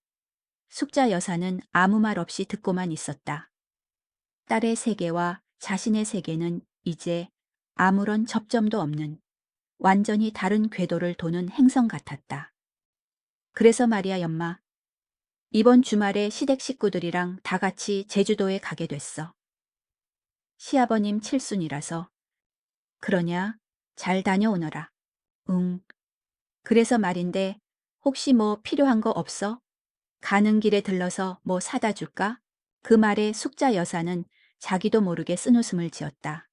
숙자 여사는 아무 말 없이 듣고만 있었다. 딸의 세계와 자신의 세계는 이제 아무런 접점도 없는 완전히 다른 궤도를 도는 행성 같았다. 그래서 말이야, 연마. 이번 주말에 시댁 식구들이랑 다 같이 제주도에 가게 됐어. 시아버님 칠순이라서. 그러냐? 잘 다녀오너라. 응. 그래서 말인데 혹시 뭐 필요한 거 없어? 가는 길에 들러서 뭐 사다 줄까? 그 말에 숙자 여사는 자기도 모르게 쓴웃음을 지었다.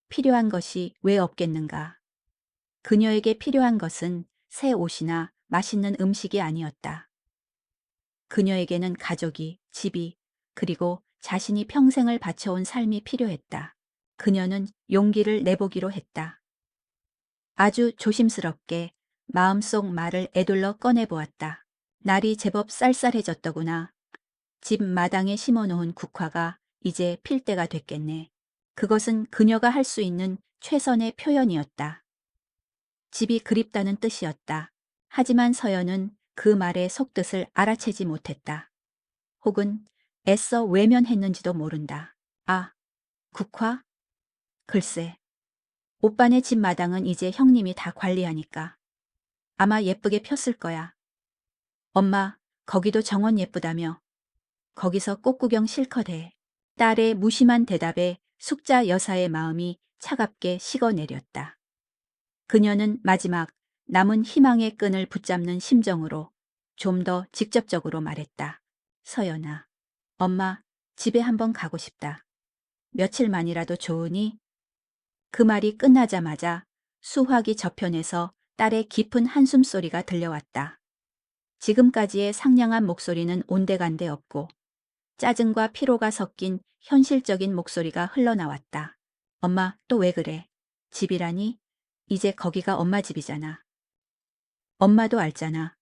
필요한 것이 왜 없겠는가? 그녀에게 필요한 것은 새 옷이나 맛있는 음식이 아니었다. 그녀에게는 가족이, 집이, 그리고 자신이 평생을 바쳐온 삶이 필요했다. 그녀는 용기를 내보기로 했다. 아주 조심스럽게 마음속 말을 에둘러 꺼내보았다. 날이 제법 쌀쌀해졌더구나. 집 마당에 심어놓은 국화가 이제 필 때가 됐겠네. 그것은 그녀가 할 수 있는 최선의 표현이었다. 집이 그립다는 뜻이었다. 하지만 서연은 그 말의 속뜻을 알아채지 못했다. 혹은 애써 외면했는지도 모른다. 아, 국화? 글쎄, 오빠네 집 마당은 이제 형님이 다 관리하니까. 아마 예쁘게 폈을 거야. 엄마, 거기도 정원 예쁘다며. 거기서 꽃구경 실컷 해. 딸의 무심한 대답에 숙자 여사의 마음이 차갑게 식어내렸다. 그녀는 마지막 남은 희망의 끈을 붙잡는 심정으로 좀 더 직접적으로 말했다. 서연아, 엄마, 집에 한번 가고 싶다. 며칠만이라도 좋으니? 그 말이 끝나자마자 수화기 저편에서 딸의 깊은 한숨소리가 들려왔다. 지금까지의 상냥한 목소리는 온데간데 없고 짜증과 피로가 섞인 현실적인 목소리가 흘러나왔다. 엄마, 또 왜 그래? 집이라니? 이제 거기가 엄마 집이잖아. 엄마도 알잖아.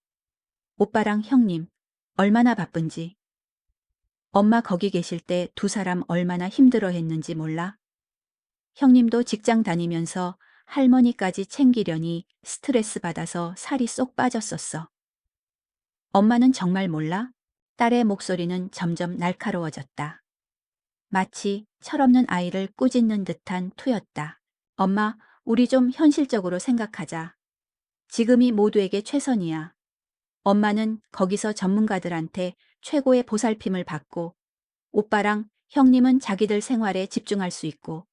오빠랑 형님, 얼마나 바쁜지. 엄마 거기 계실 때 두 사람 얼마나 힘들어 했는지 몰라? 형님도 직장 다니면서 할머니까지 챙기려니 스트레스 받아서 살이 쏙 빠졌었어. 엄마는 정말 몰라? 딸의 목소리는 점점 날카로워졌다. 마치 철없는 아이를 꾸짖는 듯한 투였다. 엄마, 우리 좀 현실적으로 생각하자. 지금이 모두에게 최선이야. 엄마는 거기서 전문가들한테 최고의 보살핌을 받고 오빠랑 형님은 자기들 생활에 집중할 수 있고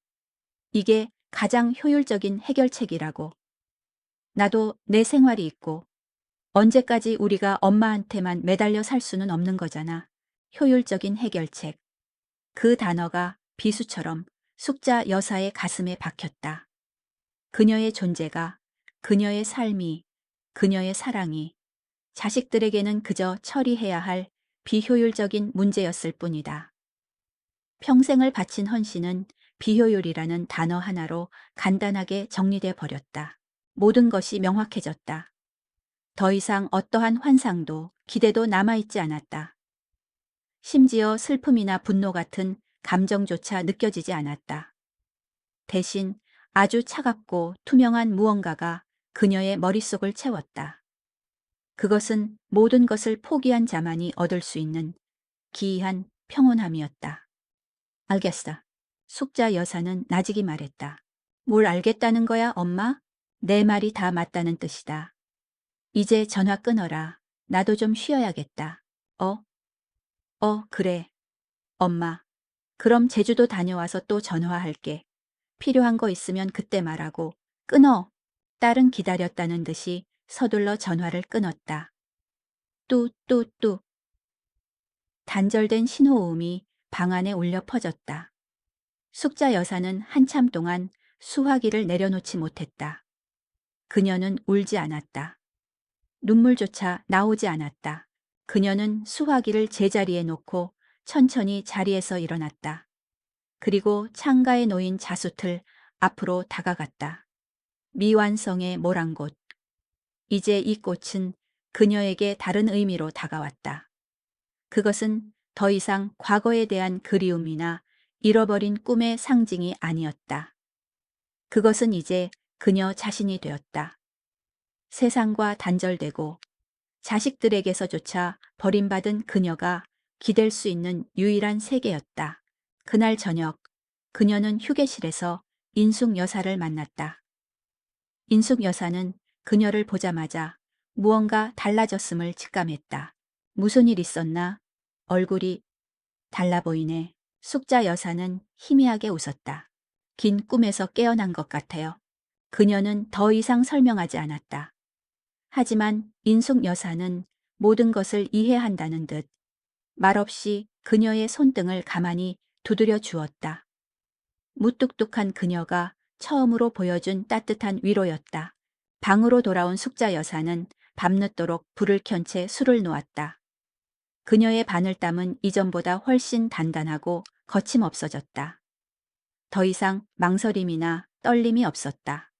이게 가장 효율적인 해결책이라고. 나도 내 생활이 있고 언제까지 우리가 엄마한테만 매달려 살 수는 없는 거잖아. 효율적인 해결책. 그 단어가 비수처럼 숙자 여사의 가슴에 박혔다. 그녀의 존재가, 그녀의 삶이, 그녀의 사랑이 자식들에게는 그저 처리해야 할 비효율적인 문제였을 뿐이다. 평생을 바친 헌신은 비효율이라는 단어 하나로 간단하게 정리돼 버렸다. 모든 것이 명확해졌다. 더 이상 어떠한 환상도 기대도 남아있지 않았다. 심지어 슬픔이나 분노 같은 감정조차 느껴지지 않았다. 대신 아주 차갑고 투명한 무언가가 그녀의 머릿속을 채웠다. 그것은 모든 것을 포기한 자만이 얻을 수 있는 기이한 평온함이었다. 알겠어. 숙자 여사는 나직이 말했다. 뭘 알겠다는 거야, 엄마? 내 말이 다 맞다는 뜻이다. 이제 전화 끊어라. 나도 좀 쉬어야겠다. 그래. 엄마. 그럼 제주도 다녀와서 또 전화할게. 필요한 거 있으면 그때 말하고. 끊어. 딸은 기다렸다는 듯이 서둘러 전화를 끊었다. 뚜뚜뚜. 단절된 신호음이 방 안에 울려 퍼졌다. 숙자 여사는 한참 동안 수화기를 내려놓지 못했다. 그녀는 울지 않았다. 눈물조차 나오지 않았다. 그녀는 수화기를 제자리에 놓고 천천히 자리에서 일어났다. 그리고 창가에 놓인 자수틀 앞으로 다가갔다. 미완성의 모란곳. 이제 이 꽃은 그녀에게 다른 의미로 다가왔다. 그것은 더 이상 과거에 대한 그리움이나 잃어버린 꿈의 상징이 아니었다. 그것은 이제 그녀 자신이 되었다. 세상과 단절되고 자식들에게서조차 버림받은 그녀가 기댈 수 있는 유일한 세계였다. 그날 저녁, 그녀는 휴게실에서 인숙 여사를 만났다. 인숙 여사는 그녀를 보자마자 무언가 달라졌음을 직감했다. 무슨 일 있었나? 얼굴이 달라 보이네. 숙자 여사는 희미하게 웃었다. 긴 꿈에서 깨어난 것 같아요. 그녀는 더 이상 설명하지 않았다. 하지만 인숙 여사는 모든 것을 이해한다는 듯 말없이 그녀의 손등을 가만히 두드려 주었다. 무뚝뚝한 그녀가 처음으로 보여준 따뜻한 위로였다. 방으로 돌아온 숙자 여사는 밤늦도록 불을 켠 채 술을 놓았다. 그녀의 바늘땀은 이전보다 훨씬 단단하고 거침없어졌다. 더 이상 망설임이나 떨림이 없었다.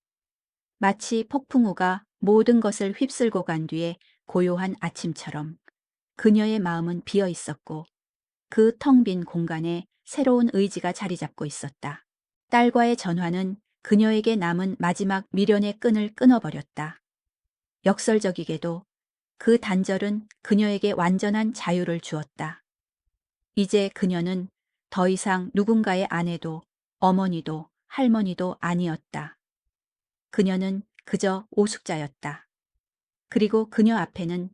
마치 폭풍우가 모든 것을 휩쓸고 간 뒤에 고요한 아침처럼 그녀의 마음은 비어 있었고 그 텅 빈 공간에 새로운 의지가 자리 잡고 있었다. 딸과의 전화는 그녀에게 남은 마지막 미련의 끈을 끊어버렸다. 역설적이게도 그 단절은 그녀에게 완전한 자유를 주었다. 이제 그녀는 더 이상 누군가의 아내도 어머니도 할머니도 아니었다. 그녀는 그저 오숙자였다. 그리고 그녀 앞에는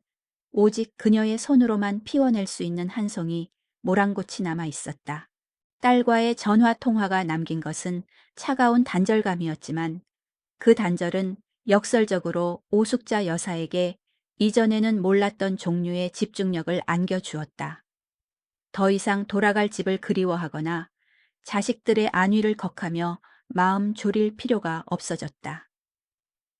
오직 그녀의 손으로만 피워낼 수 있는 한 송이 모란꽃이 남아 있었다. 딸과의 전화 통화가 남긴 것은 차가운 단절감이었지만 그 단절은 역설적으로 오숙자 여사에게 이전에는 몰랐던 종류의 집중력을 안겨주었다. 더 이상 돌아갈 집을 그리워하거나 자식들의 안위를 걱하며 마음 졸일 필요가 없어졌다.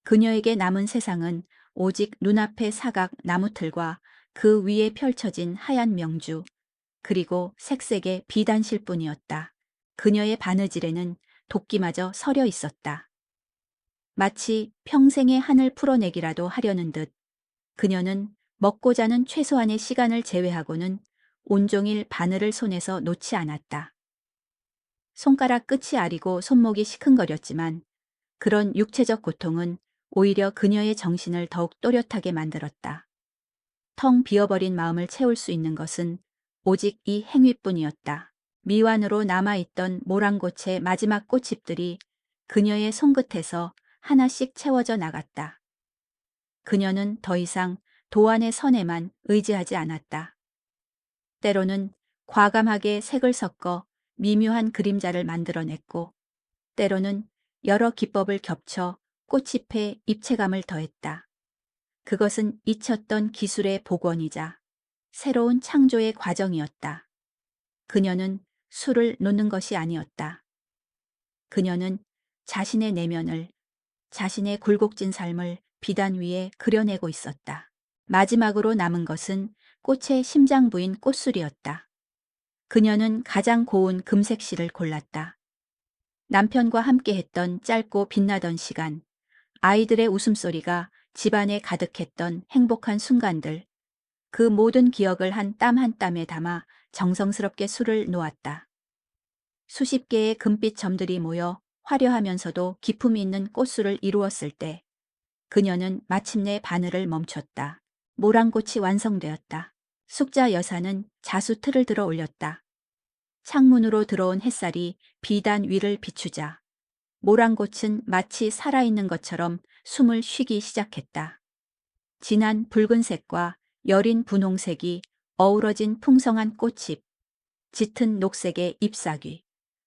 그녀에게 남은 세상은 오직 눈앞의 사각 나무틀과 그 위에 펼쳐진 하얀 명주, 그리고 색색의 비단실 뿐이었다. 그녀의 바느질에는 도끼마저 서려 있었다. 마치 평생의 한을 풀어내기라도 하려는 듯 그녀는 먹고 자는 최소한의 시간을 제외하고는 온종일 바늘을 손에서 놓지 않았다. 손가락 끝이 아리고 손목이 시큰거렸지만 그런 육체적 고통은 오히려 그녀의 정신을 더욱 또렷하게 만들었다. 텅 비어버린 마음을 채울 수 있는 것은 오직 이 행위뿐이었다. 미완으로 남아있던 모란꽃의 마지막 꽃잎들이 그녀의 손끝에서 하나씩 채워져 나갔다. 그녀는 더 이상 도안의 선에만 의지하지 않았다. 때로는 과감하게 색을 섞어 미묘한 그림자를 만들어냈고 때로는 여러 기법을 겹쳐 꽃잎에 입체감을 더했다. 그것은 잊혔던 기술의 복원이자 새로운 창조의 과정이었다. 그녀는 술을 놓는 것이 아니었다. 그녀는 자신의 내면을, 자신의 굴곡진 삶을 비단 위에 그려내고 있었다. 마지막으로 남은 것은 꽃의 심장 부인 꽃술이었다. 그녀는 가장 고운 금색 실을 골랐다. 남편과 함께했던 짧고 빛나던 시간, 아이들의 웃음소리가 집안에 가득했던 행복한 순간들, 그 모든 기억을 한 땀 한 땀에 담아 정성스럽게 술을 놓았다. 수십 개의 금빛 점들이 모여 화려하면서도 기품이 있는 꽃술을 이루었을 때 그녀는 마침내 바늘을 멈췄다. 모란꽃이 완성되었다. 숙자 여사는 자수 틀을 들어 올렸다. 창문으로 들어온 햇살이 비단 위를 비추자 모란꽃은 마치 살아있는 것처럼 숨을 쉬기 시작했다. 진한 붉은색과 여린 분홍색이 어우러진 풍성한 꽃잎, 짙은 녹색의 잎사귀,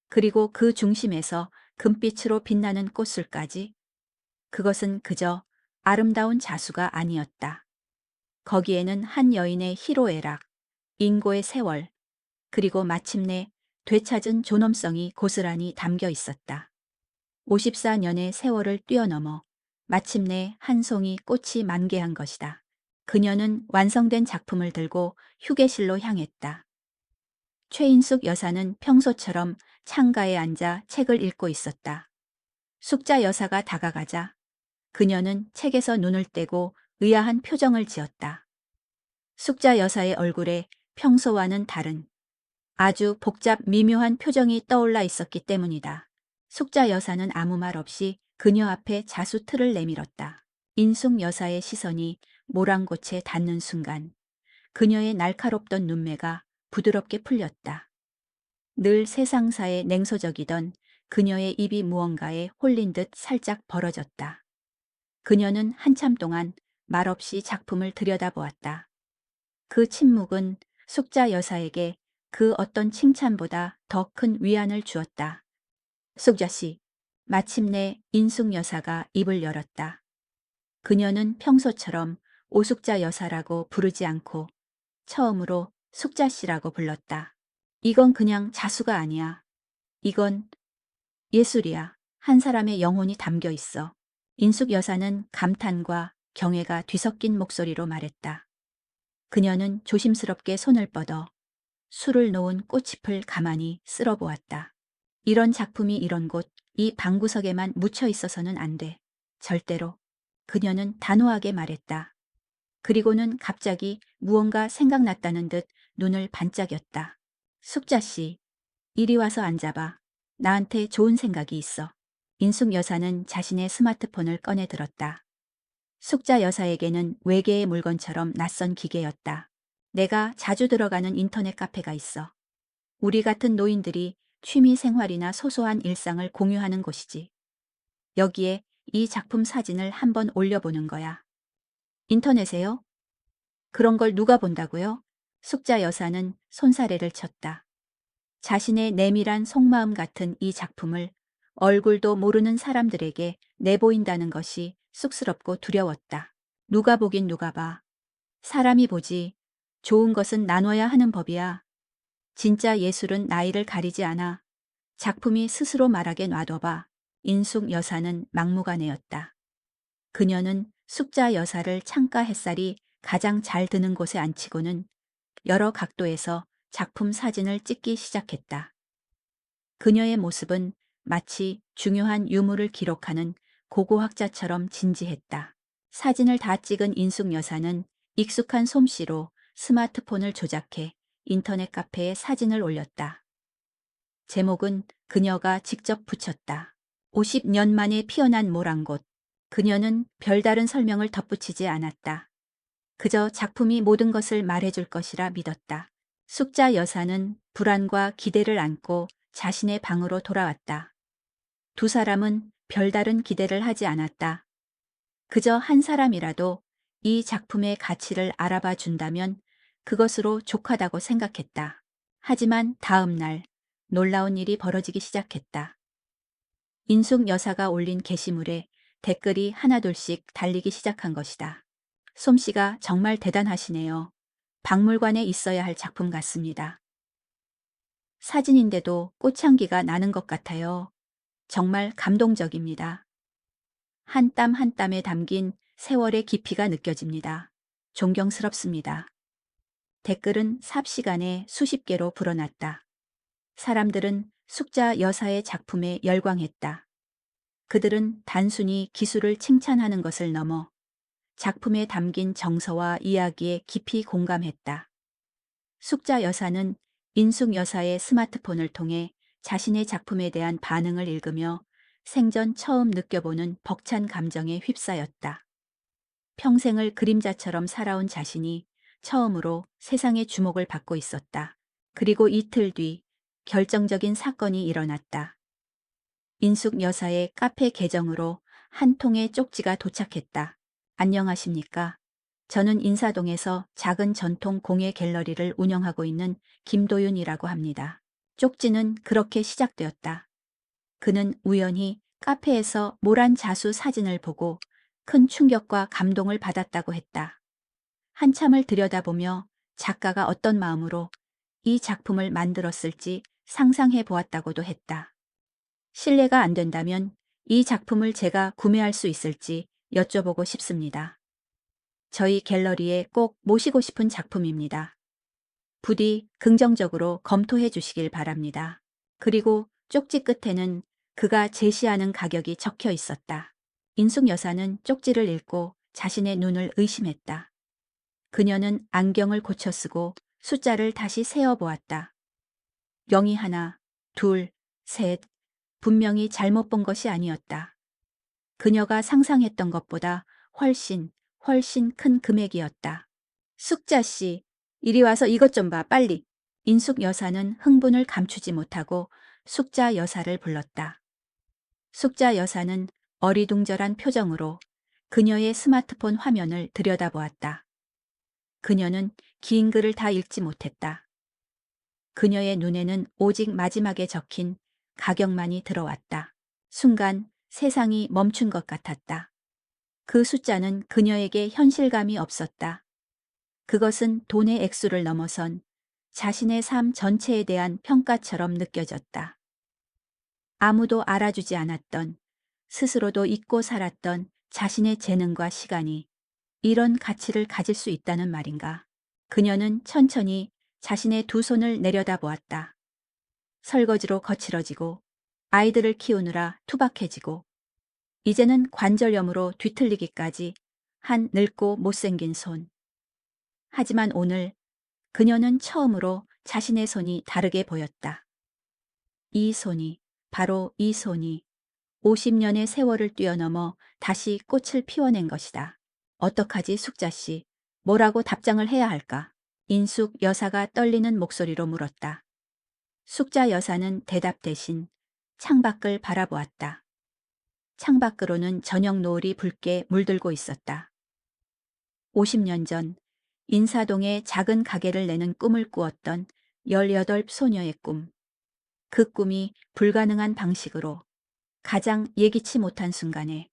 그리고 그 중심에서 금빛으로 빛나는 꽃술까지. 그것은 그저 아름다운 자수가 아니었다. 거기에는 한 여인의 희로애락, 인고의 세월, 그리고 마침내 되찾은 존엄성이 고스란히 담겨 있었다. 54년의 세월을 뛰어넘어 마침내 한 송이 꽃이 만개한 것이다. 그녀는 완성된 작품을 들고 휴게실로 향했다. 최인숙 여사는 평소처럼 창가에 앉아 책을 읽고 있었다. 숙자 여사가 다가가자 그녀는 책에서 눈을 떼고 의아한 표정을 지었다. 숙자 여사의 얼굴에 평소와는 다른 아주 복잡 미묘한 표정이 떠올라 있었기 때문이다. 숙자 여사는 아무 말 없이 그녀 앞에 자수틀을 내밀었다. 인숙 여사의 시선이 모란꽃에 닿는 순간 그녀의 날카롭던 눈매가 부드럽게 풀렸다. 늘 세상사에 냉소적이던 그녀의 입이 무언가에 홀린 듯 살짝 벌어졌다. 그녀는 한참 동안 말없이 작품을 들여다보았다. 그 침묵은 숙자 여사에게 그 어떤 칭찬보다 더 큰 위안을 주었다. 숙자 씨, 마침내 인숙 여사가 입을 열었다. 그녀는 평소처럼 오숙자 여사라고 부르지 않고 처음으로 숙자 씨라고 불렀다. 이건 그냥 자수가 아니야. 이건 예술이야. 한 사람의 영혼이 담겨 있어. 인숙 여사는 감탄과 경애가 뒤섞인 목소리로 말했다. 그녀는 조심스럽게 손을 뻗어 술을 놓은 꽃잎을 가만히 쓸어보았다. 이런 작품이 이런 곳, 이 방구석에만 묻혀 있어서는 안 돼. 절대로. 그녀는 단호하게 말했다. 그리고는 갑자기 무언가 생각났다는 듯 눈을 반짝였다. 숙자 씨, 이리 와서 앉아봐. 나한테 좋은 생각이 있어. 인숙 여사는 자신의 스마트폰을 꺼내 들었다. 숙자 여사에게는 외계의 물건처럼 낯선 기계였다. 내가 자주 들어가는 인터넷 카페가 있어. 우리 같은 노인들이 취미 생활이나 소소한 일상을 공유하는 곳이지. 여기에 이 작품 사진을 한번 올려보는 거야. 인터넷에요? 그런 걸 누가 본다고요? 숙자 여사는 손사래를 쳤다. 자신의 내밀한 속마음 같은 이 작품을 얼굴도 모르는 사람들에게 내보인다는 것이 쑥스럽고 두려웠다. 누가 보긴 누가 봐. 사람이 보지. 좋은 것은 나눠야 하는 법이야. 진짜 예술은 나이를 가리지 않아. 작품이 스스로 말하게 놔둬봐. 인숙 여사는 막무가내였다. 그녀는 숙자 여사를 창가 햇살이 가장 잘 드는 곳에 앉히고는 여러 각도에서 작품 사진을 찍기 시작했다. 그녀의 모습은 마치 중요한 유물을 기록하는 고고학자처럼 진지했다. 사진을 다 찍은 인숙 여사는 익숙한 솜씨로 스마트폰을 조작해 인터넷 카페에 사진을 올렸다. 제목은 그녀가 직접 붙였다. 50년 만에 피어난 모란곳. 그녀는 별다른 설명을 덧붙이지 않았다. 그저 작품이 모든 것을 말해줄 것이라 믿었다. 숙자 여사는 불안과 기대를 안고 자신의 방으로 돌아왔다. 두 사람은 별다른 기대를 하지 않았다. 그저 한 사람이라도 이 작품의 가치를 알아봐 준다면 그것으로 족하다고 생각했다. 하지만 다음 날 놀라운 일이 벌어지기 시작했다. 인숙 여사가 올린 게시물에 댓글이 하나둘씩 달리기 시작한 것이다. 솜씨가 정말 대단하시네요. 박물관에 있어야 할 작품 같습니다. 사진인데도 꽃향기가 나는 것 같아요. 정말 감동적입니다. 한 땀 한 땀에 담긴 세월의 깊이가 느껴집니다. 존경스럽습니다. 댓글은 삽시간에 수십 개로 불어났다. 사람들은 숙자 여사의 작품에 열광했다. 그들은 단순히 기술을 칭찬하는 것을 넘어 작품에 담긴 정서와 이야기에 깊이 공감했다. 숙자 여사는 인숙 여사의 스마트폰을 통해 자신의 작품에 대한 반응을 읽으며 생전 처음 느껴보는 벅찬 감정에 휩싸였다. 평생을 그림자처럼 살아온 자신이 처음으로 세상의 주목을 받고 있었다. 그리고 이틀 뒤 결정적인 사건이 일어났다. 인숙 여사의 카페 계정으로 한 통의 쪽지가 도착했다. 안녕하십니까? 저는 인사동에서 작은 전통 공예 갤러리를 운영하고 있는 김도윤이라고 합니다. 쪽지는 그렇게 시작되었다. 그는 우연히 카페에서 모란 자수 사진을 보고 큰 충격과 감동을 받았다고 했다. 한참을 들여다보며 작가가 어떤 마음으로 이 작품을 만들었을지 상상해 보았다고도 했다. 실례가 안 된다면 이 작품을 제가 구매할 수 있을지 여쭤보고 싶습니다. 저희 갤러리에 꼭 모시고 싶은 작품입니다. 부디 긍정적으로 검토해 주시길 바랍니다. 그리고 쪽지 끝에는 그가 제시하는 가격이 적혀 있었다. 인숙 여사는 쪽지를 읽고 자신의 눈을 의심했다. 그녀는 안경을 고쳐 쓰고 숫자를 다시 세어 보았다. 0이 하나, 둘, 셋, 분명히 잘못 본 것이 아니었다. 그녀가 상상했던 것보다 훨씬 큰 금액이었다. 숙자 씨, 이리 와서 이것 좀 봐, 빨리. 인숙 여사는 흥분을 감추지 못하고 숙자 여사를 불렀다. 숙자 여사는 어리둥절한 표정으로 그녀의 스마트폰 화면을 들여다보았다. 그녀는 긴 글을 다 읽지 못했다. 그녀의 눈에는 오직 마지막에 적힌 가격만이 들어왔다. 순간 세상이 멈춘 것 같았다. 그 숫자는 그녀에게 현실감이 없었다. 그것은 돈의 액수를 넘어선 자신의 삶 전체에 대한 평가처럼 느껴졌다. 아무도 알아주지 않았던, 스스로도 잊고 살았던 자신의 재능과 시간이 이런 가치를 가질 수 있다는 말인가. 그녀는 천천히 자신의 두 손을 내려다보았다. 설거지로 거칠어지고 아이들을 키우느라 투박해지고 이제는 관절염으로 뒤틀리기까지 한 늙고 못생긴 손. 하지만 오늘 그녀는 처음으로 자신의 손이 다르게 보였다. 이 손이, 바로 이 손이 50년의 세월을 뛰어넘어 다시 꽃을 피워낸 것이다. 어떡하지, 숙자씨? 뭐라고 답장을 해야 할까? 인숙 여사가 떨리는 목소리로 물었다. 숙자 여사는 대답 대신 창밖을 바라보았다. 창밖으로는 저녁 노을이 붉게 물들고 있었다. 50년 전 인사동에 작은 가게를 내는 꿈을 꾸었던 18 소녀의 꿈. 그 꿈이 불가능한 방식으로 가장 예기치 못한 순간에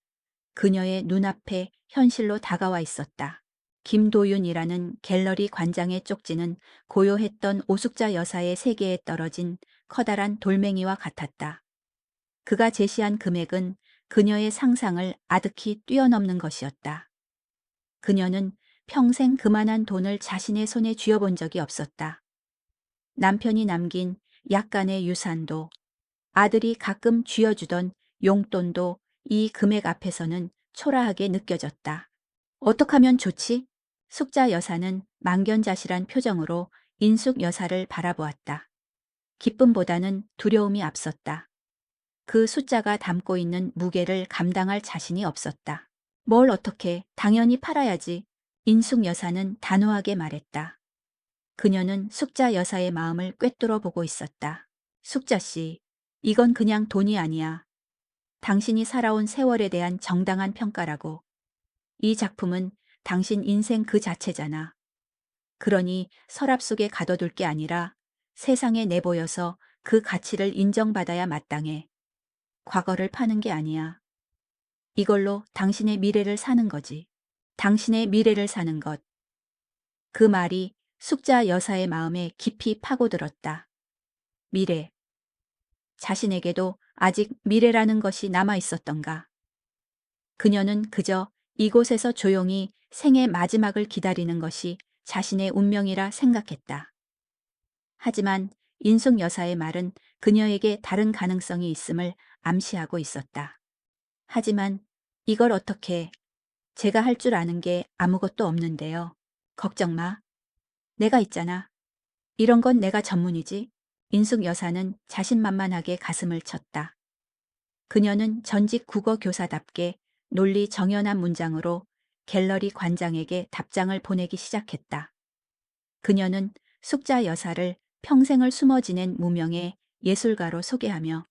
그녀의 눈앞에 현실로 다가와 있었다. 김도윤이라는 갤러리 관장의 쪽지는 고요했던 오숙자 여사의 세계에 떨어진 커다란 돌멩이와 같았다. 그가 제시한 금액은 그녀의 상상을 아득히 뛰어넘는 것이었다. 그녀는 평생 그만한 돈을 자신의 손에 쥐어본 적이 없었다. 남편이 남긴 약간의 유산도, 아들이 가끔 쥐어주던 용돈도 이 금액 앞에서는 초라하게 느껴졌다. 어떡하면 좋지? 숙자 여사는 망견자실한 표정으로 인숙 여사를 바라보았다. 기쁨보다는 두려움이 앞섰다. 그 숫자가 담고 있는 무게를 감당할 자신이 없었다. 뭘 어떻게, 당연히 팔아야지. 인숙 여사는 단호하게 말했다. 그녀는 숙자 여사의 마음을 꿰뚫어 보고 있었다. 숙자 씨, 이건 그냥 돈이 아니야. 당신이 살아온 세월에 대한 정당한 평가라고. 이 작품은 당신 인생 그 자체잖아. 그러니 서랍 속에 가둬둘 게 아니라 세상에 내보여서 그 가치를 인정받아야 마땅해. 과거를 파는 게 아니야. 이걸로 당신의 미래를 사는 거지. 당신의 미래를 사는 것. 그 말이 숙자 여사의 마음에 깊이 파고들었다. 미래. 자신에게도 아직 미래라는 것이 남아 있었던가. 그녀는 그저 이곳에서 조용히 생의 마지막을 기다리는 것이 자신의 운명이라 생각했다. 하지만 인숙 여사의 말은 그녀에게 다른 가능성이 있음을 암시하고 있었다. 하지만 이걸 어떻게, 제가 할 줄 아는 게 아무것도 없는데요. 걱정 마. 내가 있잖아. 이런 건 내가 전문이지. 인숙 여사는 자신만만하게 가슴을 쳤다. 그녀는 전직 국어 교사답게 논리 정연한 문장으로 갤러리 관장에게 답장을 보내기 시작했다. 그녀는 숙자 여사를 평생을 숨어 지낸 무명의 예술가로 소개하며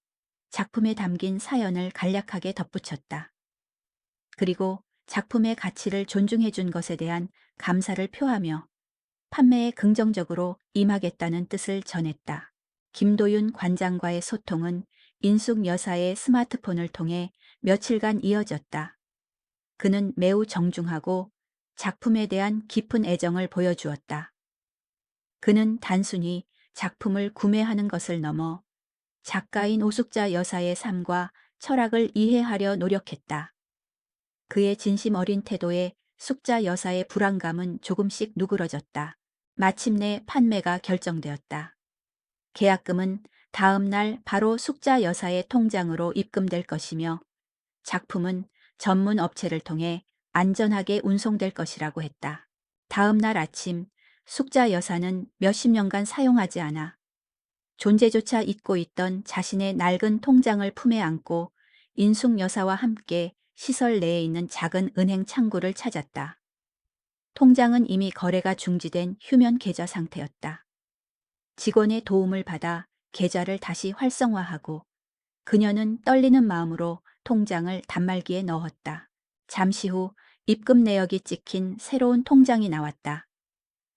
작품에 담긴 사연을 간략하게 덧붙였다. 그리고 작품의 가치를 존중해 준 것에 대한 감사를 표하며 판매에 긍정적으로 임하겠다는 뜻을 전했다. 김도윤 관장과의 소통은 인숙 여사의 스마트폰을 통해 며칠간 이어졌다. 그는 매우 정중하고 작품에 대한 깊은 애정을 보여주었다. 그는 단순히 작품을 구매하는 것을 넘어 작가인 오숙자 여사의 삶과 철학을 이해하려 노력했다. 그의 진심 어린 태도에 숙자 여사의 불안감은 조금씩 누그러졌다. 마침내 판매가 결정되었다. 계약금은 다음 날 바로 숙자 여사의 통장으로 입금될 것이며 작품은 전문 업체를 통해 안전하게 운송될 것이라고 했다. 다음 날 아침 숙자 여사는 몇십 년간 사용하지 않아 존재조차 잊고 있던 자신의 낡은 통장을 품에 안고 인숙 여사와 함께 시설 내에 있는 작은 은행 창구를 찾았다. 통장은 이미 거래가 중지된 휴면 계좌 상태였다. 직원의 도움을 받아 계좌를 다시 활성화하고 그녀는 떨리는 마음으로 통장을 단말기에 넣었다. 잠시 후 입금 내역이 찍힌 새로운 통장이 나왔다.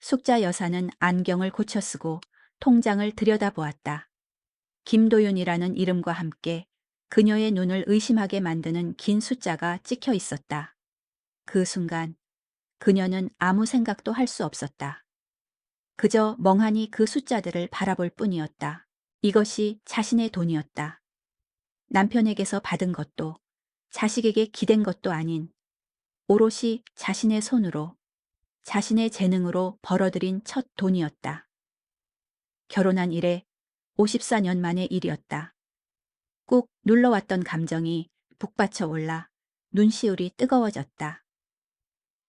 숙자 여사는 안경을 고쳐 쓰고 통장을 들여다보았다. 김도윤이라는 이름과 함께 그녀의 눈을 의심하게 만드는 긴 숫자가 찍혀 있었다. 그 순간 그녀는 아무 생각도 할 수 없었다. 그저 멍하니 그 숫자들을 바라볼 뿐이었다. 이것이 자신의 돈이었다. 남편에게서 받은 것도 자식에게 기댄 것도 아닌 오롯이 자신의 손으로 자신의 재능으로 벌어들인 첫 돈이었다. 결혼한 이래 54년 만의 일이었다. 꾹 눌러왔던 감정이 북받쳐 올라 눈시울이 뜨거워졌다.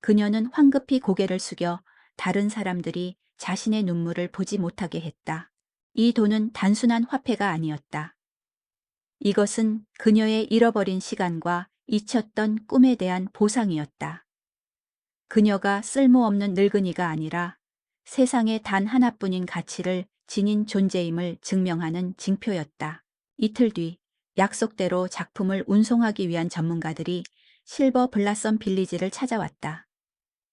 그녀는 황급히 고개를 숙여 다른 사람들이 자신의 눈물을 보지 못하게 했다. 이 돈은 단순한 화폐가 아니었다. 이것은 그녀의 잃어버린 시간과 잊혔던 꿈에 대한 보상이었다. 그녀가 쓸모없는 늙은이가 아니라 세상에 단 하나뿐인 가치를 지닌 존재임을 증명하는 징표였다. 이틀 뒤 약속대로 작품을 운송하기 위한 전문가들이 실버 블라썸 빌리지를 찾아왔다.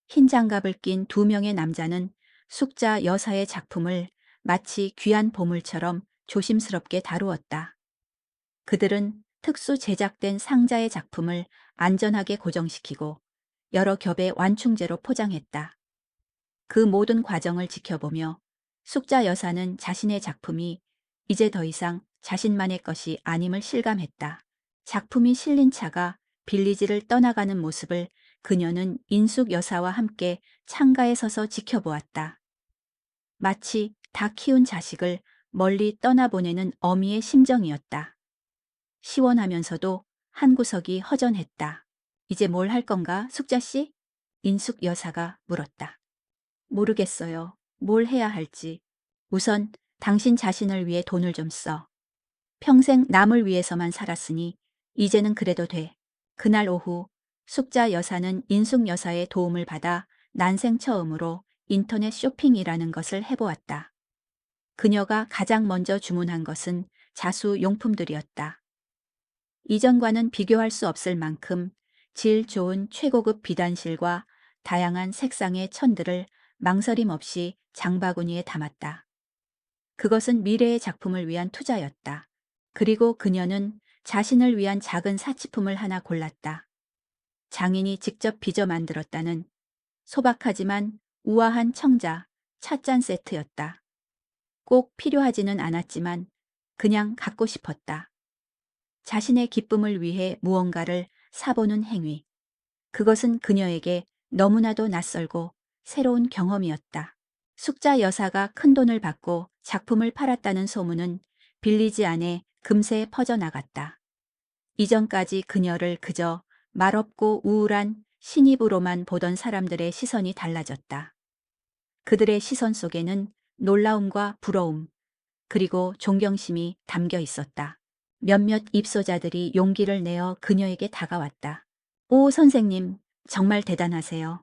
흰 장갑을 낀 두 명의 남자는 숙자 여사의 작품을 마치 귀한 보물처럼 조심스럽게 다루었다. 그들은 특수 제작된 상자의 작품을 안전하게 고정시키고 여러 겹의 완충제로 포장했다. 그 모든 과정을 지켜보며 숙자 여사는 자신의 작품이 이제 더 이상 자신만의 것이 아님을 실감했다. 작품이 실린 차가 빌리지를 떠나가는 모습을 그녀는 인숙 여사와 함께 창가에 서서 지켜보았다. 마치 다 키운 자식을 멀리 떠나보내는 어미의 심정이었다. 시원하면서도 한 구석이 허전했다. 이제 뭘 할 건가, 숙자 씨? 인숙 여사가 물었다. 모르겠어요. 뭘 해야 할지. 우선 당신 자신을 위해 돈을 좀 써. 평생 남을 위해서만 살았으니 이제는 그래도 돼. 그날 오후 숙자 여사는 인숙 여사의 도움을 받아 난생 처음으로 인터넷 쇼핑이라는 것을 해보았다. 그녀가 가장 먼저 주문한 것은 자수 용품들이었다. 이전과는 비교할 수 없을 만큼 질 좋은 최고급 비단실과 다양한 색상의 천들을 망설임 없이 장바구니에 담았다. 그것은 미래의 작품을 위한 투자였다. 그리고 그녀는 자신을 위한 작은 사치품을 하나 골랐다. 장인이 직접 빚어 만들었다는 소박하지만 우아한 청자, 찻잔 세트였다. 꼭 필요하지는 않았지만 그냥 갖고 싶었다. 자신의 기쁨을 위해 무언가를 사보는 행위. 그것은 그녀에게 너무나도 낯설고 새로운 경험이었다. 숙자 여사가 큰돈을 받고 작품을 팔았다는 소문은 빌리지 안에 금세 퍼져나갔다. 이전까지 그녀를 그저 말없고 우울한 신입으로만 보던 사람들의 시선이 달라졌다. 그들의 시선 속에는 놀라움과 부러움, 그리고 존경심이 담겨 있었다. 몇몇 입소자들이 용기를 내어 그녀에게 다가왔다. 오, 선생님, 정말 대단하세요.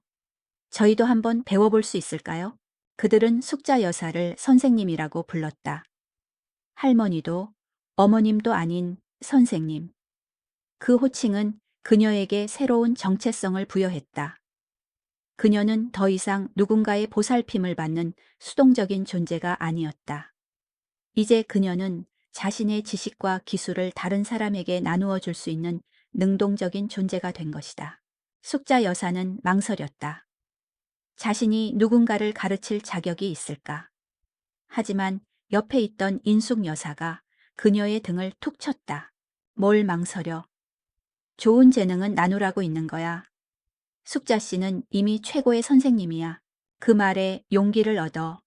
저희도 한번 배워볼 수 있을까요? 그들은 숙자 여사를 선생님이라고 불렀다. 할머니도 어머님도 아닌 선생님. 그 호칭은 그녀에게 새로운 정체성을 부여했다. 그녀는 더 이상 누군가의 보살핌을 받는 수동적인 존재가 아니었다. 이제 그녀는 자신의 지식과 기술을 다른 사람에게 나누어 줄 수 있는 능동적인 존재가 된 것이다. 숙자 여사는 망설였다. 자신이 누군가를 가르칠 자격이 있을까? 하지만 옆에 있던 인숙 여사가 그녀의 등을 툭 쳤다. 뭘 망설여. 좋은 재능은 나누라고 있는 거야. 숙자 씨는 이미 최고의 선생님이야. 그 말에 용기를 얻어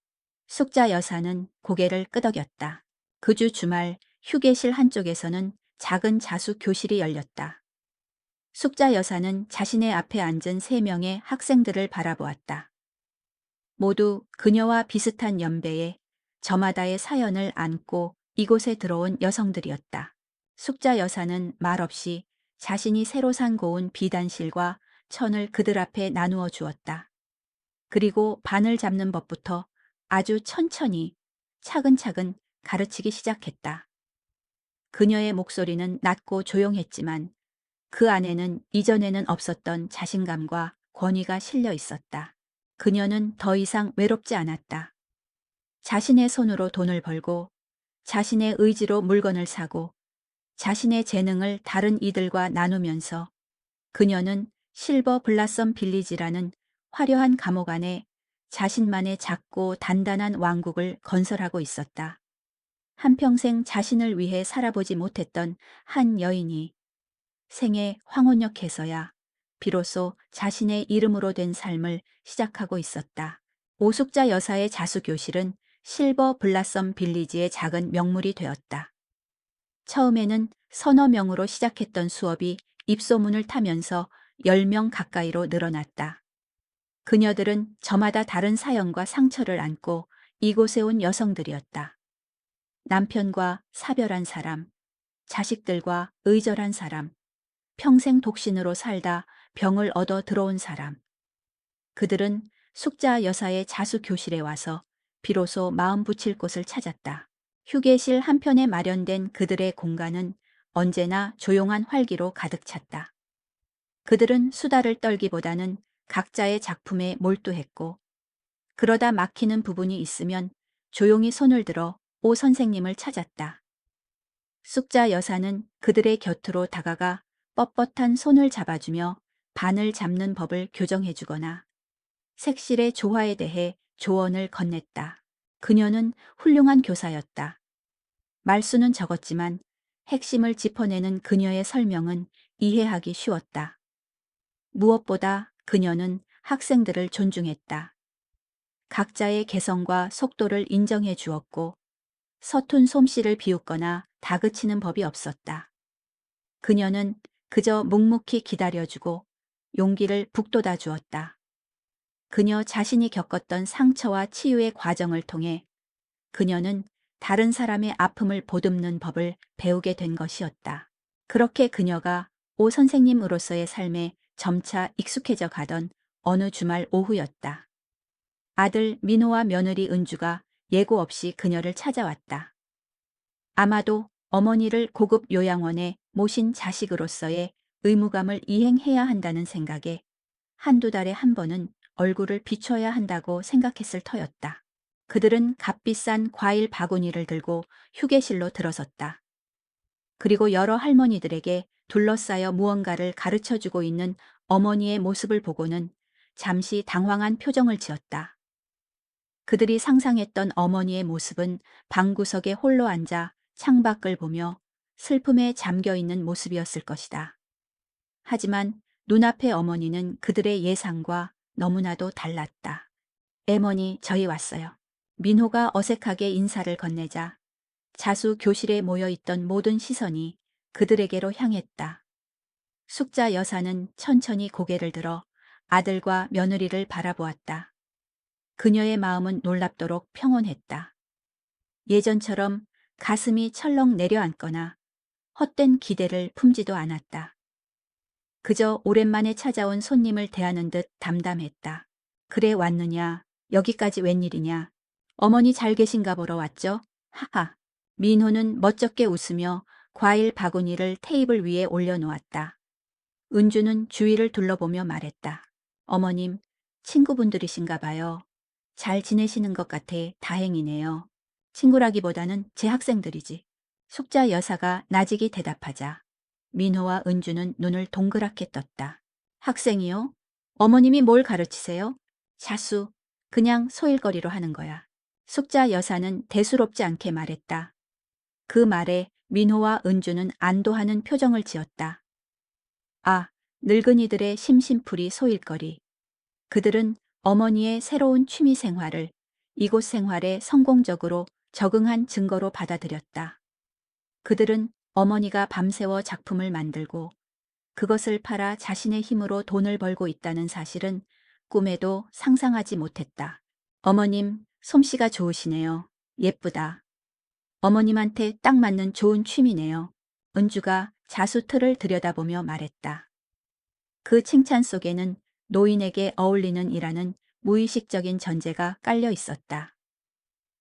숙자 여사는 고개를 끄덕였다. 그 주 주말 휴게실 한쪽에서는 작은 자수 교실이 열렸다. 숙자 여사는 자신의 앞에 앉은 3명의 학생들을 바라보았다. 모두 그녀와 비슷한 연배에 저마다의 사연을 안고 이곳에 들어온 여성들이었다. 숙자 여사는 말없이 자신이 새로 산 고운 비단실과 천을 그들 앞에 나누어 주었다. 그리고 바늘 잡는 법부터 아주 천천히 차근차근 가르치기 시작했다. 그녀의 목소리는 낮고 조용했지만 그 안에는 이전에는 없었던 자신감과 권위가 실려 있었다. 그녀는 더 이상 외롭지 않았다. 자신의 손으로 돈을 벌고 자신의 의지로 물건을 사고 자신의 재능을 다른 이들과 나누면서 그녀는 실버 블라썸 빌리지라는 화려한 감옥 안에 자신만의 작고 단단한 왕국을 건설하고 있었다. 한평생 자신을 위해 살아보지 못했던 한 여인이 생애 황혼역에서야 비로소 자신의 이름으로 된 삶을 시작하고 있었다. 오숙자 여사의 자수교실은 실버 블라썸 빌리지의 작은 명물이 되었다. 처음에는 서너 명으로 시작했던 수업이 입소문을 타면서 10명 가까이로 늘어났다. 그녀들은 저마다 다른 사연과 상처를 안고 이곳에 온 여성들이었다. 남편과 사별한 사람, 자식들과 의절한 사람, 평생 독신으로 살다 병을 얻어 들어온 사람. 그들은 숙자 여사의 자수 교실에 와서 비로소 마음 붙일 곳을 찾았다. 휴게실 한편에 마련된 그들의 공간은 언제나 조용한 활기로 가득 찼다. 그들은 수다를 떨기보다는 각자의 작품에 몰두했고 그러다 막히는 부분이 있으면 조용히 손을 들어 오 선생님을 찾았다. 숙자 여사는 그들의 곁으로 다가가 뻣뻣한 손을 잡아주며 반을 잡는 법을 교정해주거나 색실의 조화에 대해 조언을 건넸다. 그녀는 훌륭한 교사였다. 말수는 적었지만 핵심을 짚어내는 그녀의 설명은 이해하기 쉬웠다. 무엇보다 그녀는 학생들을 존중했다. 각자의 개성과 속도를 인정해 주었고 서툰 솜씨를 비웃거나 다그치는 법이 없었다. 그녀는 그저 묵묵히 기다려주고 용기를 북돋아 주었다. 그녀 자신이 겪었던 상처와 치유의 과정을 통해 그녀는 다른 사람의 아픔을 보듬는 법을 배우게 된 것이었다. 그렇게 그녀가 오 선생님으로서의 삶에 점차 익숙해져 가던 어느 주말 오후였다. 아들 민호와 며느리 은주가 예고 없이 그녀를 찾아왔다. 아마도 어머니를 고급 요양원에 모신 자식으로서의 의무감을 이행해야 한다는 생각에 한두 달에 한 번은 얼굴을 비춰야 한다고 생각했을 터였다. 그들은 값비싼 과일 바구니를 들고 휴게실로 들어섰다. 그리고 여러 할머니들에게 둘러싸여 무언가를 가르쳐주고 있는 어머니의 모습을 보고는 잠시 당황한 표정을 지었다. 그들이 상상했던 어머니의 모습은 방구석에 홀로 앉아 창밖을 보며 슬픔에 잠겨있는 모습이었을 것이다. 하지만 눈앞의 어머니는 그들의 예상과 너무나도 달랐다. 에머니, 저희 왔어요. 민호가 어색하게 인사를 건네자 자수 교실에 모여있던 모든 시선이 그들에게로 향했다. 숙자 여사는 천천히 고개를 들어 아들과 며느리를 바라보았다. 그녀의 마음은 놀랍도록 평온했다. 예전처럼 가슴이 철렁 내려앉거나 헛된 기대를 품지도 않았다. 그저 오랜만에 찾아온 손님을 대하는 듯 담담했다. 그래 왔느냐? 여기까지 웬일이냐? 어머니 잘 계신가 보러 왔죠? 하하. 민호는 멋쩍게 웃으며 과일 바구니를 테이블 위에 올려놓았다. 은주는 주위를 둘러보며 말했다. 어머님, 친구분들이신가 봐요. 잘 지내시는 것 같아 다행이네요. 친구라기보다는 제 학생들이지. 숙자 여사가 나직이 대답하자 민호와 은주는 눈을 동그랗게 떴다. 학생이요? 어머님이 뭘 가르치세요? 자수. 그냥 소일거리로 하는 거야. 숙자 여사는 대수롭지 않게 말했다. 그 말에 민호와 은주는 안도하는 표정을 지었다. 아, 늙은이들의 심심풀이 소일거리. 그들은 어머니의 새로운 취미 생활을 이곳 생활에 성공적으로 적응한 증거로 받아들였다. 그들은 어머니가 밤새워 작품을 만들고 그것을 팔아 자신의 힘으로 돈을 벌고 있다는 사실은 꿈에도 상상하지 못했다. 어머님, 솜씨가 좋으시네요. 예쁘다. 어머님한테 딱 맞는 좋은 취미네요. 은주가 자수 틀을 들여다보며 말했다. 그 칭찬 속에는 노인에게 어울리는 이라는 무의식적인 전제가 깔려 있었다.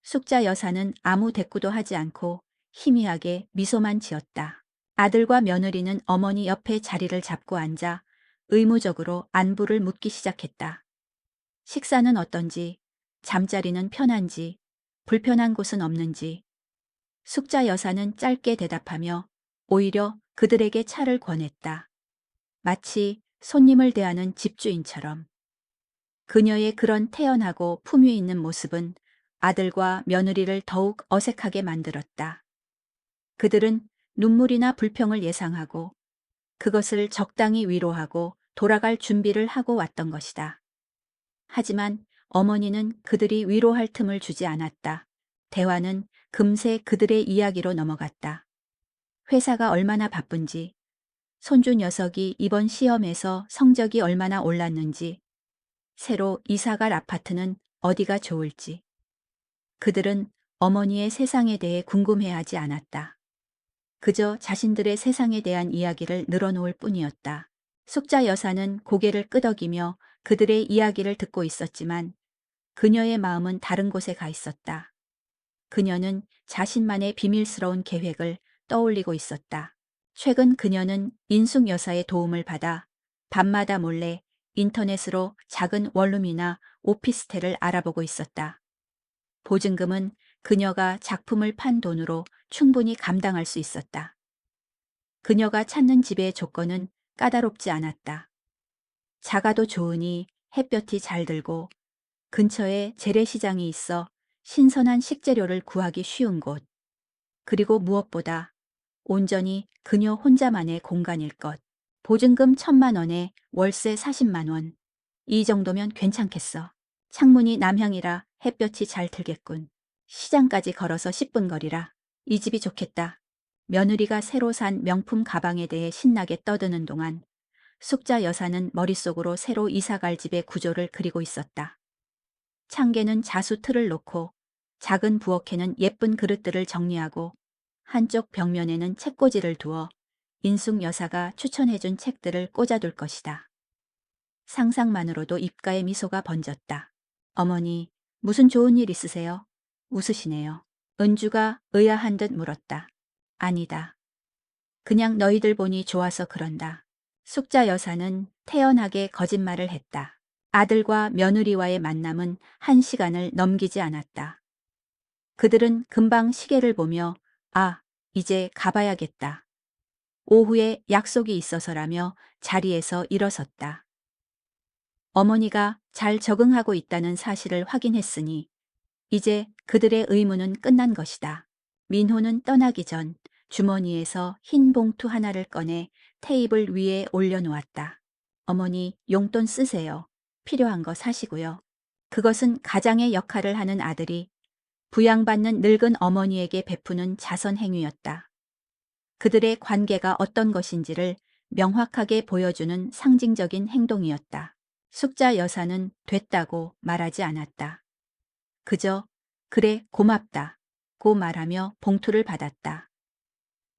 숙자 여사는 아무 대꾸도 하지 않고 희미하게 미소만 지었다. 아들과 며느리는 어머니 옆에 자리를 잡고 앉아 의무적으로 안부를 묻기 시작했다. 식사는 어떤지, 잠자리는 편한지, 불편한 곳은 없는지. 숙자 여사는 짧게 대답하며 오히려 그들에게 차를 권했다. 마치 손님을 대하는 집주인처럼. 그녀의 그런 태연하고 품위 있는 모습은 아들과 며느리를 더욱 어색하게 만들었다. 그들은 눈물이나 불평을 예상하고 그것을 적당히 위로하고 돌아갈 준비를 하고 왔던 것이다. 하지만 어머니는 그들이 위로할 틈을 주지 않았다. 대화는 금세 그들의 이야기로 넘어갔다. 회사가 얼마나 바쁜지, 손주 녀석이 이번 시험에서 성적이 얼마나 올랐는지, 새로 이사갈 아파트는 어디가 좋을지. 그들은 어머니의 세상에 대해 궁금해하지 않았다. 그저 자신들의 세상에 대한 이야기를 늘어놓을 뿐이었다. 숙자 여사는 고개를 끄덕이며 그들의 이야기를 듣고 있었지만 그녀의 마음은 다른 곳에 가 있었다. 그녀는 자신만의 비밀스러운 계획을 떠올리고 있었다. 최근 그녀는 인숙 여사의 도움을 받아 밤마다 몰래 인터넷으로 작은 원룸이나 오피스텔을 알아보고 있었다. 보증금은 그녀가 작품을 판 돈으로 충분히 감당할 수 있었다. 그녀가 찾는 집의 조건은 까다롭지 않았다. 작아도 좋으니 햇볕이 잘 들고 근처에 재래시장이 있어 신선한 식재료를 구하기 쉬운 곳. 그리고 무엇보다 온전히 그녀 혼자만의 공간일 것. 보증금 1,000만 원에 월세 40만 원. 이 정도면 괜찮겠어. 창문이 남향이라 햇볕이 잘 들겠군. 시장까지 걸어서 10분 거리라. 이 집이 좋겠다. 며느리가 새로 산 명품 가방에 대해 신나게 떠드는 동안 숙자 여사는 머릿속으로 새로 이사갈 집의 구조를 그리고 있었다. 창계는 자수 틀을 놓고 작은 부엌에는 예쁜 그릇들을 정리하고 한쪽 벽면에는 책꽂이를 두어 인숙 여사가 추천해준 책들을 꽂아둘 것이다. 상상만으로도 입가에 미소가 번졌다. 어머니, 무슨 좋은 일 있으세요? 웃으시네요. 은주가 의아한 듯 물었다. 아니다. 그냥 너희들 보니 좋아서 그런다. 숙자 여사는 태연하게 거짓말을 했다. 아들과 며느리와의 만남은 1시간을 넘기지 않았다. 그들은 금방 시계를 보며 아, 이제 가봐야겠다. 오후에 약속이 있어서라며 자리에서 일어섰다. 어머니가 잘 적응하고 있다는 사실을 확인했으니 이제 그들의 의무는 끝난 것이다. 민호는 떠나기 전 주머니에서 흰 봉투 하나를 꺼내 테이블 위에 올려놓았다. 어머니, 용돈 쓰세요. 필요한 거 사시고요. 그것은 가장의 역할을 하는 아들이 부양받는 늙은 어머니에게 베푸는 자선 행위였다. 그들의 관계가 어떤 것인지를 명확하게 보여주는 상징적인 행동이었다. 숙자 여사는 됐다고 말하지 않았다. 그저 그래 고맙다 고 말하며 봉투를 받았다.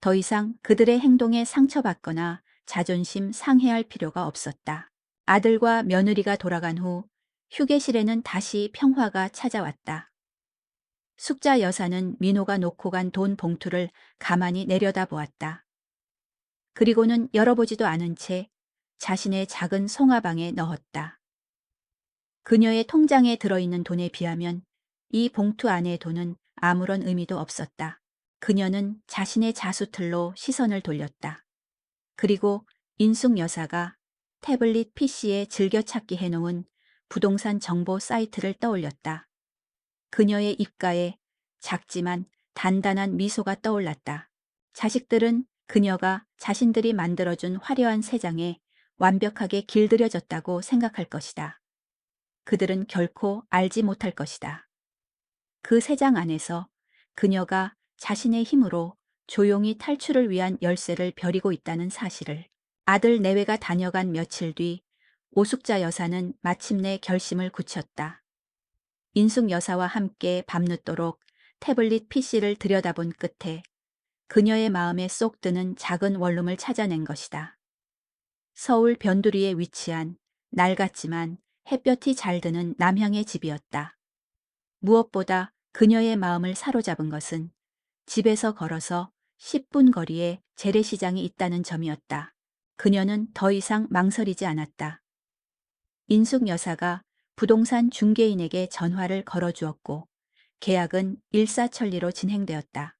더 이상 그들의 행동에 상처받거나 자존심 상해할 필요가 없었다. 아들과 며느리가 돌아간 후 휴게실에는 다시 평화가 찾아왔다. 숙자 여사는 민호가 놓고 간 돈 봉투를 가만히 내려다보았다. 그리고는 열어보지도 않은 채 자신의 작은 송화방에 넣었다. 그녀의 통장에 들어있는 돈에 비하면 이 봉투 안의 돈은 아무런 의미도 없었다. 그녀는 자신의 자수틀로 시선을 돌렸다. 그리고 인숙 여사가 태블릿 PC에 즐겨찾기 해놓은 부동산 정보 사이트를 떠올렸다. 그녀의 입가에 작지만 단단한 미소가 떠올랐다. 자식들은 그녀가 자신들이 만들어준 화려한 세장에 완벽하게 길들여졌다고 생각할 것이다. 그들은 결코 알지 못할 것이다. 그 세장 안에서 그녀가 자신의 힘으로 조용히 탈출을 위한 열쇠를 벼리고 있다는 사실을. 아들 내외가 다녀간 며칠 뒤 오숙자 여사는 마침내 결심을 굳혔다. 인숙 여사와 함께 밤늦도록 태블릿 PC를 들여다본 끝에 그녀의 마음에 쏙 드는 작은 원룸을 찾아낸 것이다. 서울 변두리에 위치한 낡았지만 햇볕이 잘 드는 남향의 집이었다. 무엇보다 그녀의 마음을 사로잡은 것은 집에서 걸어서 10분 거리에 재래시장이 있다는 점이었다. 그녀는 더 이상 망설이지 않았다. 인숙 여사가 부동산 중개인에게 전화를 걸어주었고 계약은 일사천리로 진행되었다.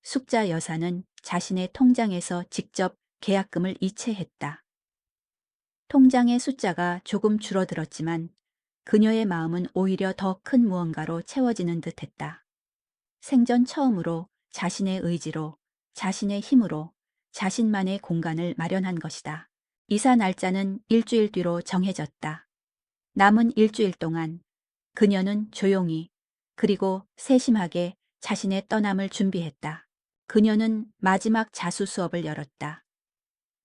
숙자 여사는 자신의 통장에서 직접 계약금을 이체했다. 통장의 숫자가 조금 줄어들었지만 그녀의 마음은 오히려 더 큰 무언가로 채워지는 듯했다. 생전 처음으로 자신의 의지로, 자신의 힘으로 자신만의 공간을 마련한 것이다. 이사 날짜는 일주일 뒤로 정해졌다. 남은 일주일 동안 그녀는 조용히 그리고 세심하게 자신의 떠남을 준비했다. 그녀는 마지막 자수 수업을 열었다.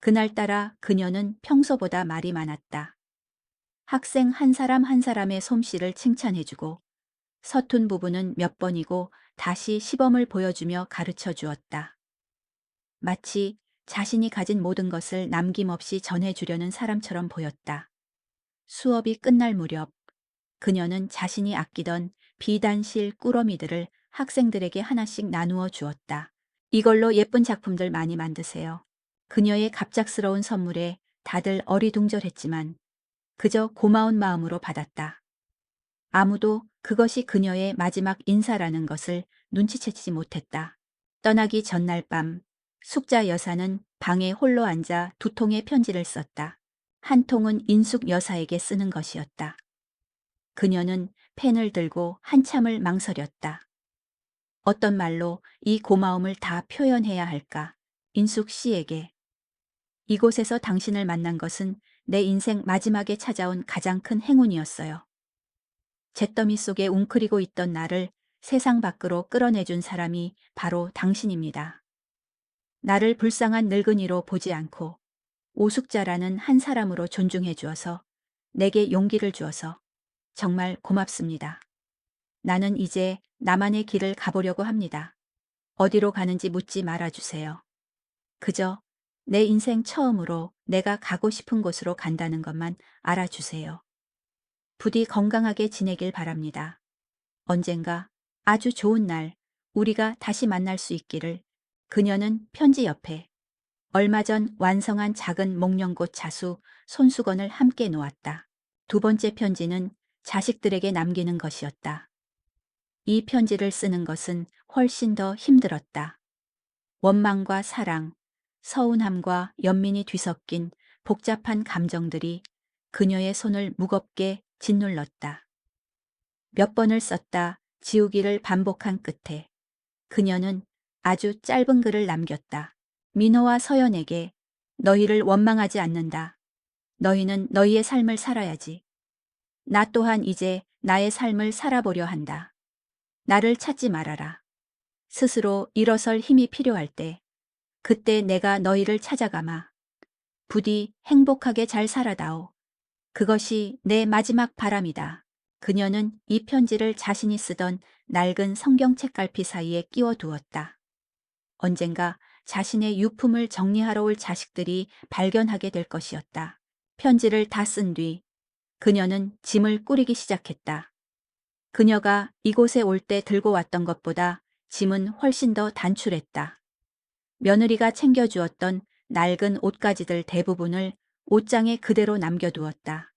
그날따라 그녀는 평소보다 말이 많았다. 학생 한 사람 한 사람의 솜씨를 칭찬해주고 서툰 부분은 몇 번이고 다시 시범을 보여주며 가르쳐 주었다. 마치 자신이 가진 모든 것을 남김없이 전해주려는 사람처럼 보였다. 수업이 끝날 무렵 그녀는 자신이 아끼던 비단실 꾸러미들을 학생들에게 하나씩 나누어 주었다. 이걸로 예쁜 작품들 많이 만드세요. 그녀의 갑작스러운 선물에 다들 어리둥절했지만 그저 고마운 마음으로 받았다. 아무도 그것이 그녀의 마지막 인사라는 것을 눈치채지 못했다. 떠나기 전날 밤 숙자 여사는 방에 홀로 앉아 두 통의 편지를 썼다. 한 통은 인숙 여사에게 쓰는 것이었다. 그녀는 펜을 들고 한참을 망설였다. 어떤 말로 이 고마움을 다 표현해야 할까? 인숙 씨에게. 이곳에서 당신을 만난 것은 내 인생 마지막에 찾아온 가장 큰 행운이었어요. 잿더미 속에 웅크리고 있던 나를 세상 밖으로 끌어내준 사람이 바로 당신입니다. 나를 불쌍한 늙은이로 보지 않고 오숙자라는 한 사람으로 존중해 주어서 내게 용기를 주어서 정말 고맙습니다. 나는 이제 나만의 길을 가보려고 합니다. 어디로 가는지 묻지 말아주세요. 그저 내 인생 처음으로 내가 가고 싶은 곳으로 간다는 것만 알아주세요. 부디 건강하게 지내길 바랍니다. 언젠가 아주 좋은 날 우리가 다시 만날 수 있기를. 그녀는 편지 옆에 얼마 전 완성한 작은 목련꽃 자수 손수건을 함께 놓았다. 두 번째 편지는 자식들에게 남기는 것이었다. 이 편지를 쓰는 것은 훨씬 더 힘들었다. 원망과 사랑, 서운함과 연민이 뒤섞인 복잡한 감정들이 그녀의 손을 무겁게 짓눌렀다. 몇 번을 썼다 지우기를 반복한 끝에 그녀는 아주 짧은 글을 남겼다. 민호와 서연에게 너희를 원망하지 않는다. 너희는 너희의 삶을 살아야지. 나 또한 이제 나의 삶을 살아보려 한다. 나를 찾지 말아라. 스스로 일어설 힘이 필요할 때 그때 내가 너희를 찾아가마. 부디 행복하게 잘 살아다오. 그것이 내 마지막 바람이다. 그녀는 이 편지를 자신이 쓰던 낡은 성경책 갈피 사이에 끼워 두었다. 언젠가 자신의 유품을 정리하러 올 자식들이 발견하게 될 것이었다. 편지를 다 쓴 뒤 그녀는 짐을 꾸리기 시작했다. 그녀가 이곳에 올 때 들고 왔던 것보다 짐은 훨씬 더 단출했다. 며느리가 챙겨주었던 낡은 옷가지들 대부분을 옷장에 그대로 남겨두었다.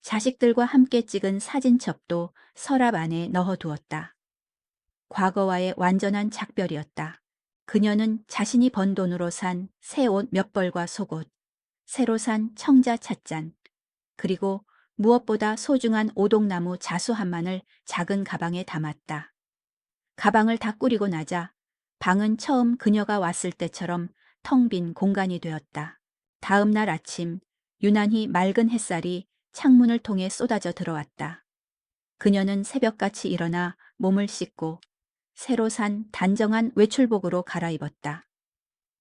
자식들과 함께 찍은 사진첩도 서랍 안에 넣어두었다. 과거와의 완전한 작별이었다. 그녀는 자신이 번 돈으로 산 새 옷 몇 벌과 속옷, 새로 산 청자 찻잔, 그리고 무엇보다 소중한 오동나무 자수 한 만을 작은 가방에 담았다. 가방을 다 꾸리고 나자 방은 처음 그녀가 왔을 때처럼 텅 빈 공간이 되었다. 다음 날 아침 유난히 맑은 햇살이 창문을 통해 쏟아져 들어왔다. 그녀는 새벽같이 일어나 몸을 씻고 새로 산 단정한 외출복으로 갈아입었다.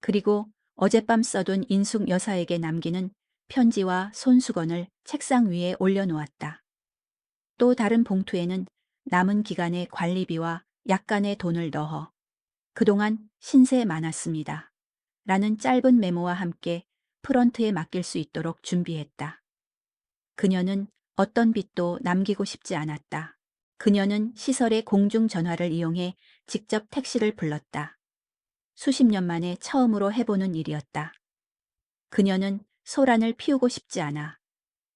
그리고 어젯밤 써둔 인숙 여사에게 남기는 편지와 손수건을 책상 위에 올려놓았다. 또 다른 봉투에는 남은 기간의 관리비와 약간의 돈을 넣어 그동안 신세 많았습니다. 라는 짧은 메모와 함께 프런트에 맡길 수 있도록 준비했다. 그녀는 어떤 빚도 남기고 싶지 않았다. 그녀는 시설의 공중전화를 이용해 직접 택시를 불렀다. 수십 년 만에 처음으로 해보는 일이었다. 그녀는 소란을 피우고 싶지 않아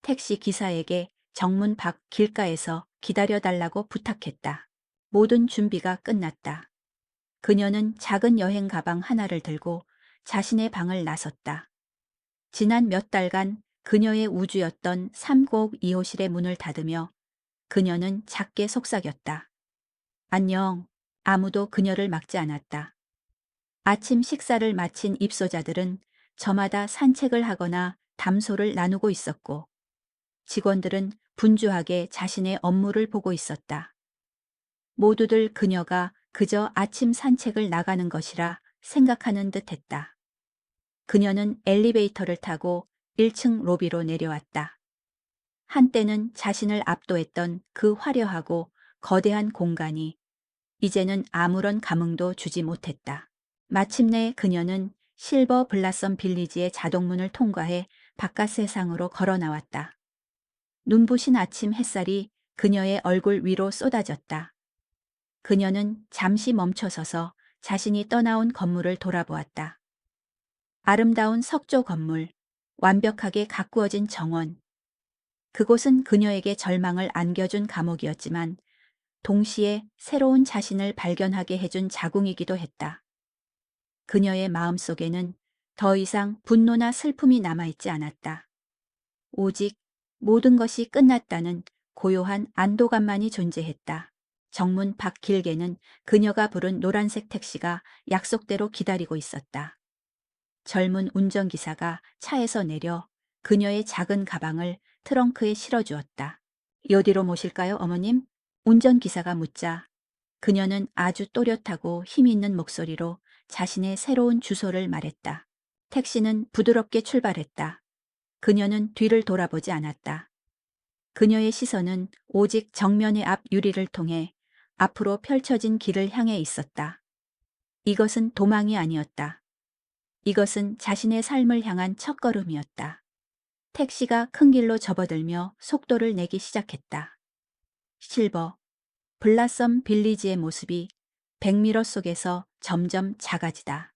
택시 기사에게 정문 밖 길가에서 기다려달라고 부탁했다. 모든 준비가 끝났다. 그녀는 작은 여행 가방 하나를 들고 자신의 방을 나섰다. 지난 몇 달간 그녀의 우주였던 3곡2호실의 문을 닫으며 그녀는 작게 속삭였다. 안녕. 아무도 그녀를 막지 않았다. 아침 식사를 마친 입소자들은 저마다 산책을 하거나 담소를 나누고 있었고 직원들은 분주하게 자신의 업무를 보고 있었다. 모두들 그녀가 그저 아침 산책을 나가는 것이라 생각하는 듯 했다. 그녀는 엘리베이터를 타고 1층 로비로 내려왔다. 한때는 자신을 압도했던 그 화려하고 거대한 공간이 이제는 아무런 감흥도 주지 못했다. 마침내 그녀는 실버 블라썸 빌리지의 자동문을 통과해 바깥 세상으로 걸어 나왔다. 눈부신 아침 햇살이 그녀의 얼굴 위로 쏟아졌다. 그녀는 잠시 멈춰서서 자신이 떠나온 건물을 돌아보았다. 아름다운 석조 건물, 완벽하게 가꾸어진 정원. 그곳은 그녀에게 절망을 안겨준 감옥이었지만 동시에 새로운 자신을 발견하게 해준 자궁이기도 했다. 그녀의 마음속에는 더 이상 분노나 슬픔이 남아있지 않았다. 오직 모든 것이 끝났다는 고요한 안도감만이 존재했다. 정문 밖 길게는 그녀가 부른 노란색 택시가 약속대로 기다리고 있었다. 젊은 운전기사가 차에서 내려 그녀의 작은 가방을 트렁크에 실어주었다. 어디로 모실까요, 어머님? 운전기사가 묻자 그녀는 아주 또렷하고 힘있는 목소리로 자신의 새로운 주소를 말했다. 택시는 부드럽게 출발했다. 그녀는 뒤를 돌아보지 않았다. 그녀의 시선은 오직 정면의 앞 유리를 통해 앞으로 펼쳐진 길을 향해 있었다. 이것은 도망이 아니었다. 이것은 자신의 삶을 향한 첫걸음이었다. 택시가 큰 길로 접어들며 속도를 내기 시작했다. 실버, 블라썸 빌리지의 모습이 백미러 속에서 점점 작아지다.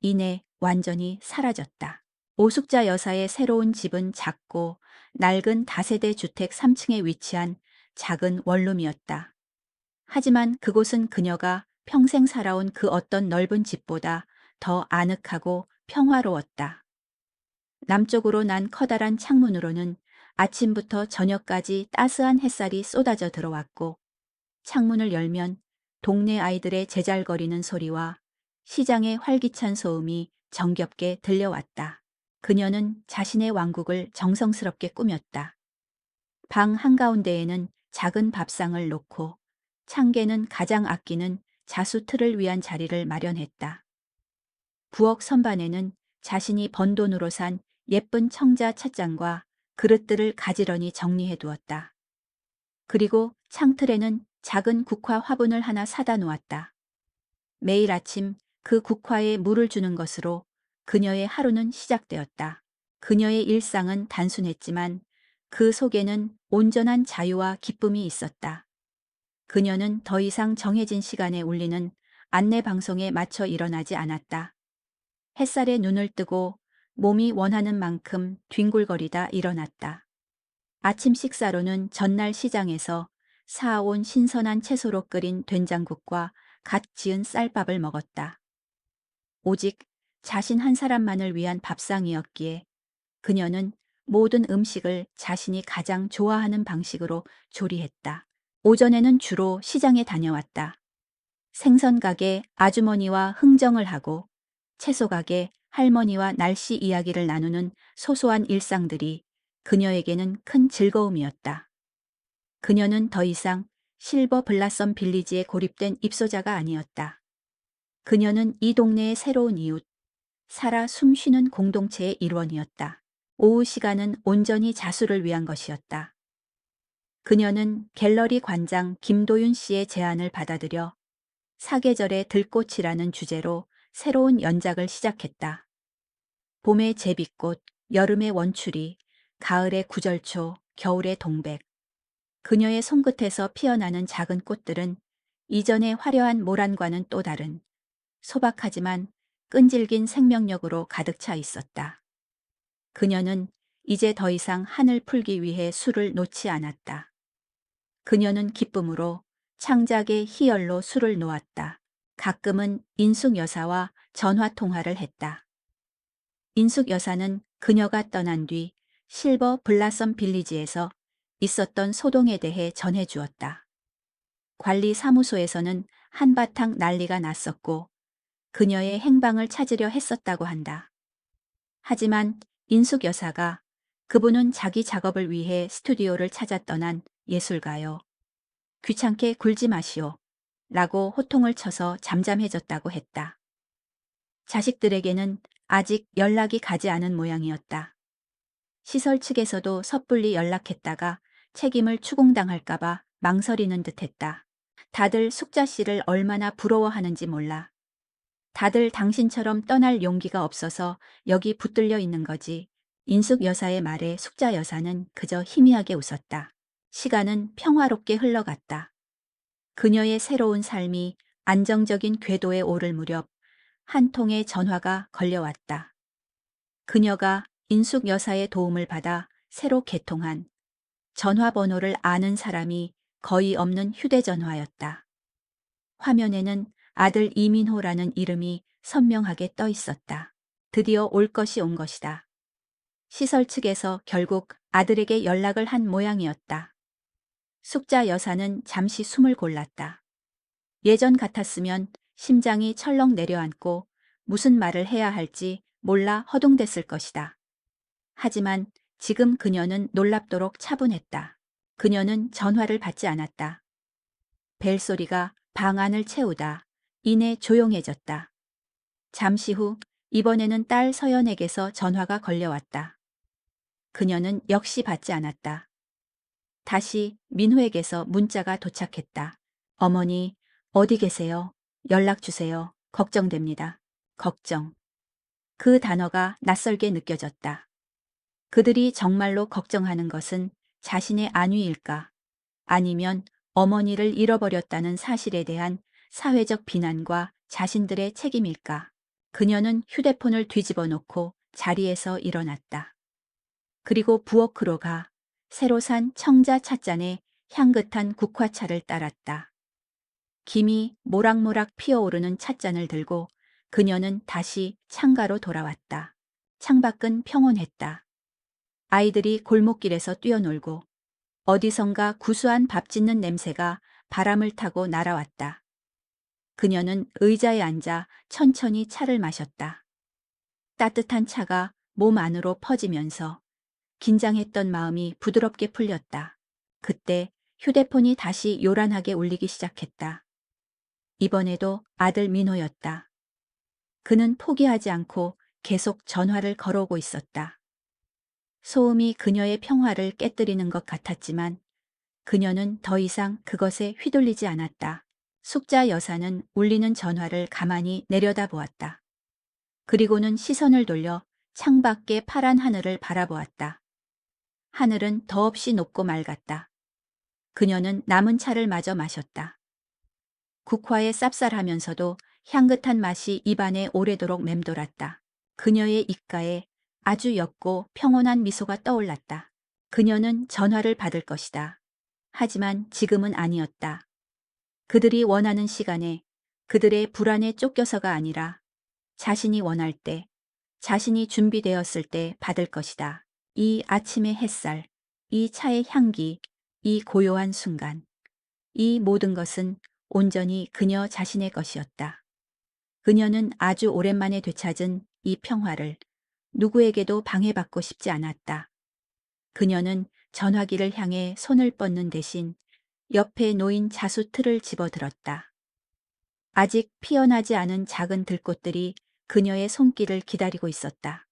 이내 완전히 사라졌다. 오숙자 여사의 새로운 집은 작고 낡은 다세대 주택 3층에 위치한 작은 원룸이었다. 하지만 그곳은 그녀가 평생 살아온 그 어떤 넓은 집보다 더 아늑하고 평화로웠다. 남쪽으로 난 커다란 창문으로는 아침부터 저녁까지 따스한 햇살이 쏟아져 들어왔고 창문을 열면 동네 아이들의 제잘거리는 소리와 시장의 활기찬 소음이 정겹게 들려왔다. 그녀는 자신의 왕국을 정성스럽게 꾸몄다. 방 한가운데에는 작은 밥상을 놓고 창계는 가장 아끼는 자수틀을 위한 자리를 마련했다. 부엌 선반에는 자신이 번 돈으로 산 예쁜 청자 찻잔과 그릇들을 가지런히 정리해 두었다. 그리고 창틀에는 작은 국화 화분을 하나 사다 놓았다. 매일 아침 그 국화에 물을 주는 것으로 그녀의 하루는 시작되었다. 그녀의 일상은 단순했지만 그 속에는 온전한 자유와 기쁨이 있었다. 그녀는 더 이상 정해진 시간에 울리는 안내 방송에 맞춰 일어나지 않았다. 햇살에 눈을 뜨고 몸이 원하는 만큼 뒹굴거리다 일어났다. 아침 식사로는 전날 시장에서 사온 신선한 채소로 끓인 된장국과 갓 지은 쌀밥을 먹었다. 오직 자신 한 사람만을 위한 밥상이었기에 그녀는 모든 음식을 자신이 가장 좋아하는 방식으로 조리했다. 오전에는 주로 시장에 다녀왔다. 생선 가게 아주머니와 흥정을 하고 채소 가게 할머니와 날씨 이야기를 나누는 소소한 일상들이 그녀에게는 큰 즐거움이었다. 그녀는 더 이상 실버 블라썸 빌리지에 고립된 입소자가 아니었다. 그녀는 이 동네의 새로운 이웃, 살아 숨쉬는 공동체의 일원이었다. 오후 시간은 온전히 자수를 위한 것이었다. 그녀는 갤러리 관장 김도윤 씨의 제안을 받아들여 사계절의 들꽃이라는 주제로 새로운 연작을 시작했다. 봄의 제비꽃, 여름의 원추리, 가을의 구절초, 겨울의 동백. 그녀의 손끝에서 피어나는 작은 꽃들은 이전의 화려한 모란과는 또 다른 소박하지만 끈질긴 생명력으로 가득 차 있었다. 그녀는 이제 더 이상 한을 풀기 위해 술을 놓지 않았다. 그녀는 기쁨으로 창작의 희열로 술을 놓았다. 가끔은 인숙 여사와 전화 통화를 했다. 인숙 여사는 그녀가 떠난 뒤 실버 블라썸 빌리지에서 있었던 소동에 대해 전해주었다. 관리 사무소에서는 한바탕 난리가 났었고 그녀의 행방을 찾으려 했었다고 한다. 하지만 인숙 여사가 그분은 자기 작업을 위해 스튜디오를 찾아 떠난 예술가요. 귀찮게 굴지 마시오. 라고 호통을 쳐서 잠잠해졌다고 했다. 자식들에게는 아직 연락이 가지 않은 모양이었다. 시설 측에서도 섣불리 연락했다가 책임을 추궁당할까봐 망설이는 듯했다. 다들 숙자 씨를 얼마나 부러워하는지 몰라. 다들 당신처럼 떠날 용기가 없어서 여기 붙들려 있는 거지. 인숙 여사의 말에 숙자 여사는 그저 희미하게 웃었다. 시간은 평화롭게 흘러갔다. 그녀의 새로운 삶이 안정적인 궤도에 오를 무렵 한 통의 전화가 걸려왔다. 그녀가 인숙 여사의 도움을 받아 새로 개통한 전화번호를 아는 사람이 거의 없는 휴대전화였다. 화면에는 아들 이민호라는 이름이 선명하게 떠 있었다. 드디어 올 것이 온 것이다. 시설 측에서 결국 아들에게 연락을 한 모양이었다. 숙자 여사는 잠시 숨을 골랐다. 예전 같았으면 심장이 철렁 내려앉고 무슨 말을 해야 할지 몰라 허둥댔을 것이다. 하지만 지금 그녀는 놀랍도록 차분했다. 그녀는 전화를 받지 않았다. 벨소리가 방 안을 채우다 이내 조용해졌다. 잠시 후 이번에는 딸 서연에게서 전화가 걸려왔다. 그녀는 역시 받지 않았다. 다시 민호에게서 문자가 도착했다. 어머니, 어디 계세요? 연락 주세요. 걱정됩니다. 걱정. 그 단어가 낯설게 느껴졌다. 그들이 정말로 걱정하는 것은 자신의 안위일까? 아니면 어머니를 잃어버렸다는 사실에 대한 사회적 비난과 자신들의 책임일까? 그녀는 휴대폰을 뒤집어 놓고 자리에서 일어났다. 그리고 부엌으로 가 새로 산 청자 찻잔에 향긋한 국화차를 따랐다. 김이 모락모락 피어오르는 찻잔을 들고 그녀는 다시 창가로 돌아왔다. 창밖은 평온했다. 아이들이 골목길에서 뛰어놀고 어디선가 구수한 밥 짓는 냄새가 바람을 타고 날아왔다. 그녀는 의자에 앉아 천천히 차를 마셨다. 따뜻한 차가 몸 안으로 퍼지면서 긴장했던 마음이 부드럽게 풀렸다. 그때 휴대폰이 다시 요란하게 울리기 시작했다. 이번에도 아들 민호였다. 그는 포기하지 않고 계속 전화를 걸어오고 있었다. 소음이 그녀의 평화를 깨뜨리는 것 같았지만 그녀는 더 이상 그것에 휘둘리지 않았다. 숙자 여사는 울리는 전화를 가만히 내려다보았다. 그리고는 시선을 돌려 창밖의 파란 하늘을 바라보았다. 하늘은 더없이 높고 맑았다. 그녀는 남은 차를 마저 마셨다. 국화의 쌉쌀하면서도 향긋한 맛이 입안에 오래도록 맴돌았다. 그녀의 입가에 아주 옅고 평온한 미소가 떠올랐다. 그녀는 전화를 받을 것이다. 하지만 지금은 아니었다. 그들이 원하는 시간에 그들의 불안에 쫓겨서가 아니라 자신이 원할 때, 자신이 준비되었을 때 받을 것이다. 이 아침의 햇살, 이 차의 향기, 이 고요한 순간, 이 모든 것은 온전히 그녀 자신의 것이었다. 그녀는 아주 오랜만에 되찾은 이 평화를 누구에게도 방해받고 싶지 않았다. 그녀는 전화기를 향해 손을 뻗는 대신 옆에 놓인 자수 틀을 집어들었다. 아직 피어나지 않은 작은 들꽃들이 그녀의 손길을 기다리고 있었다.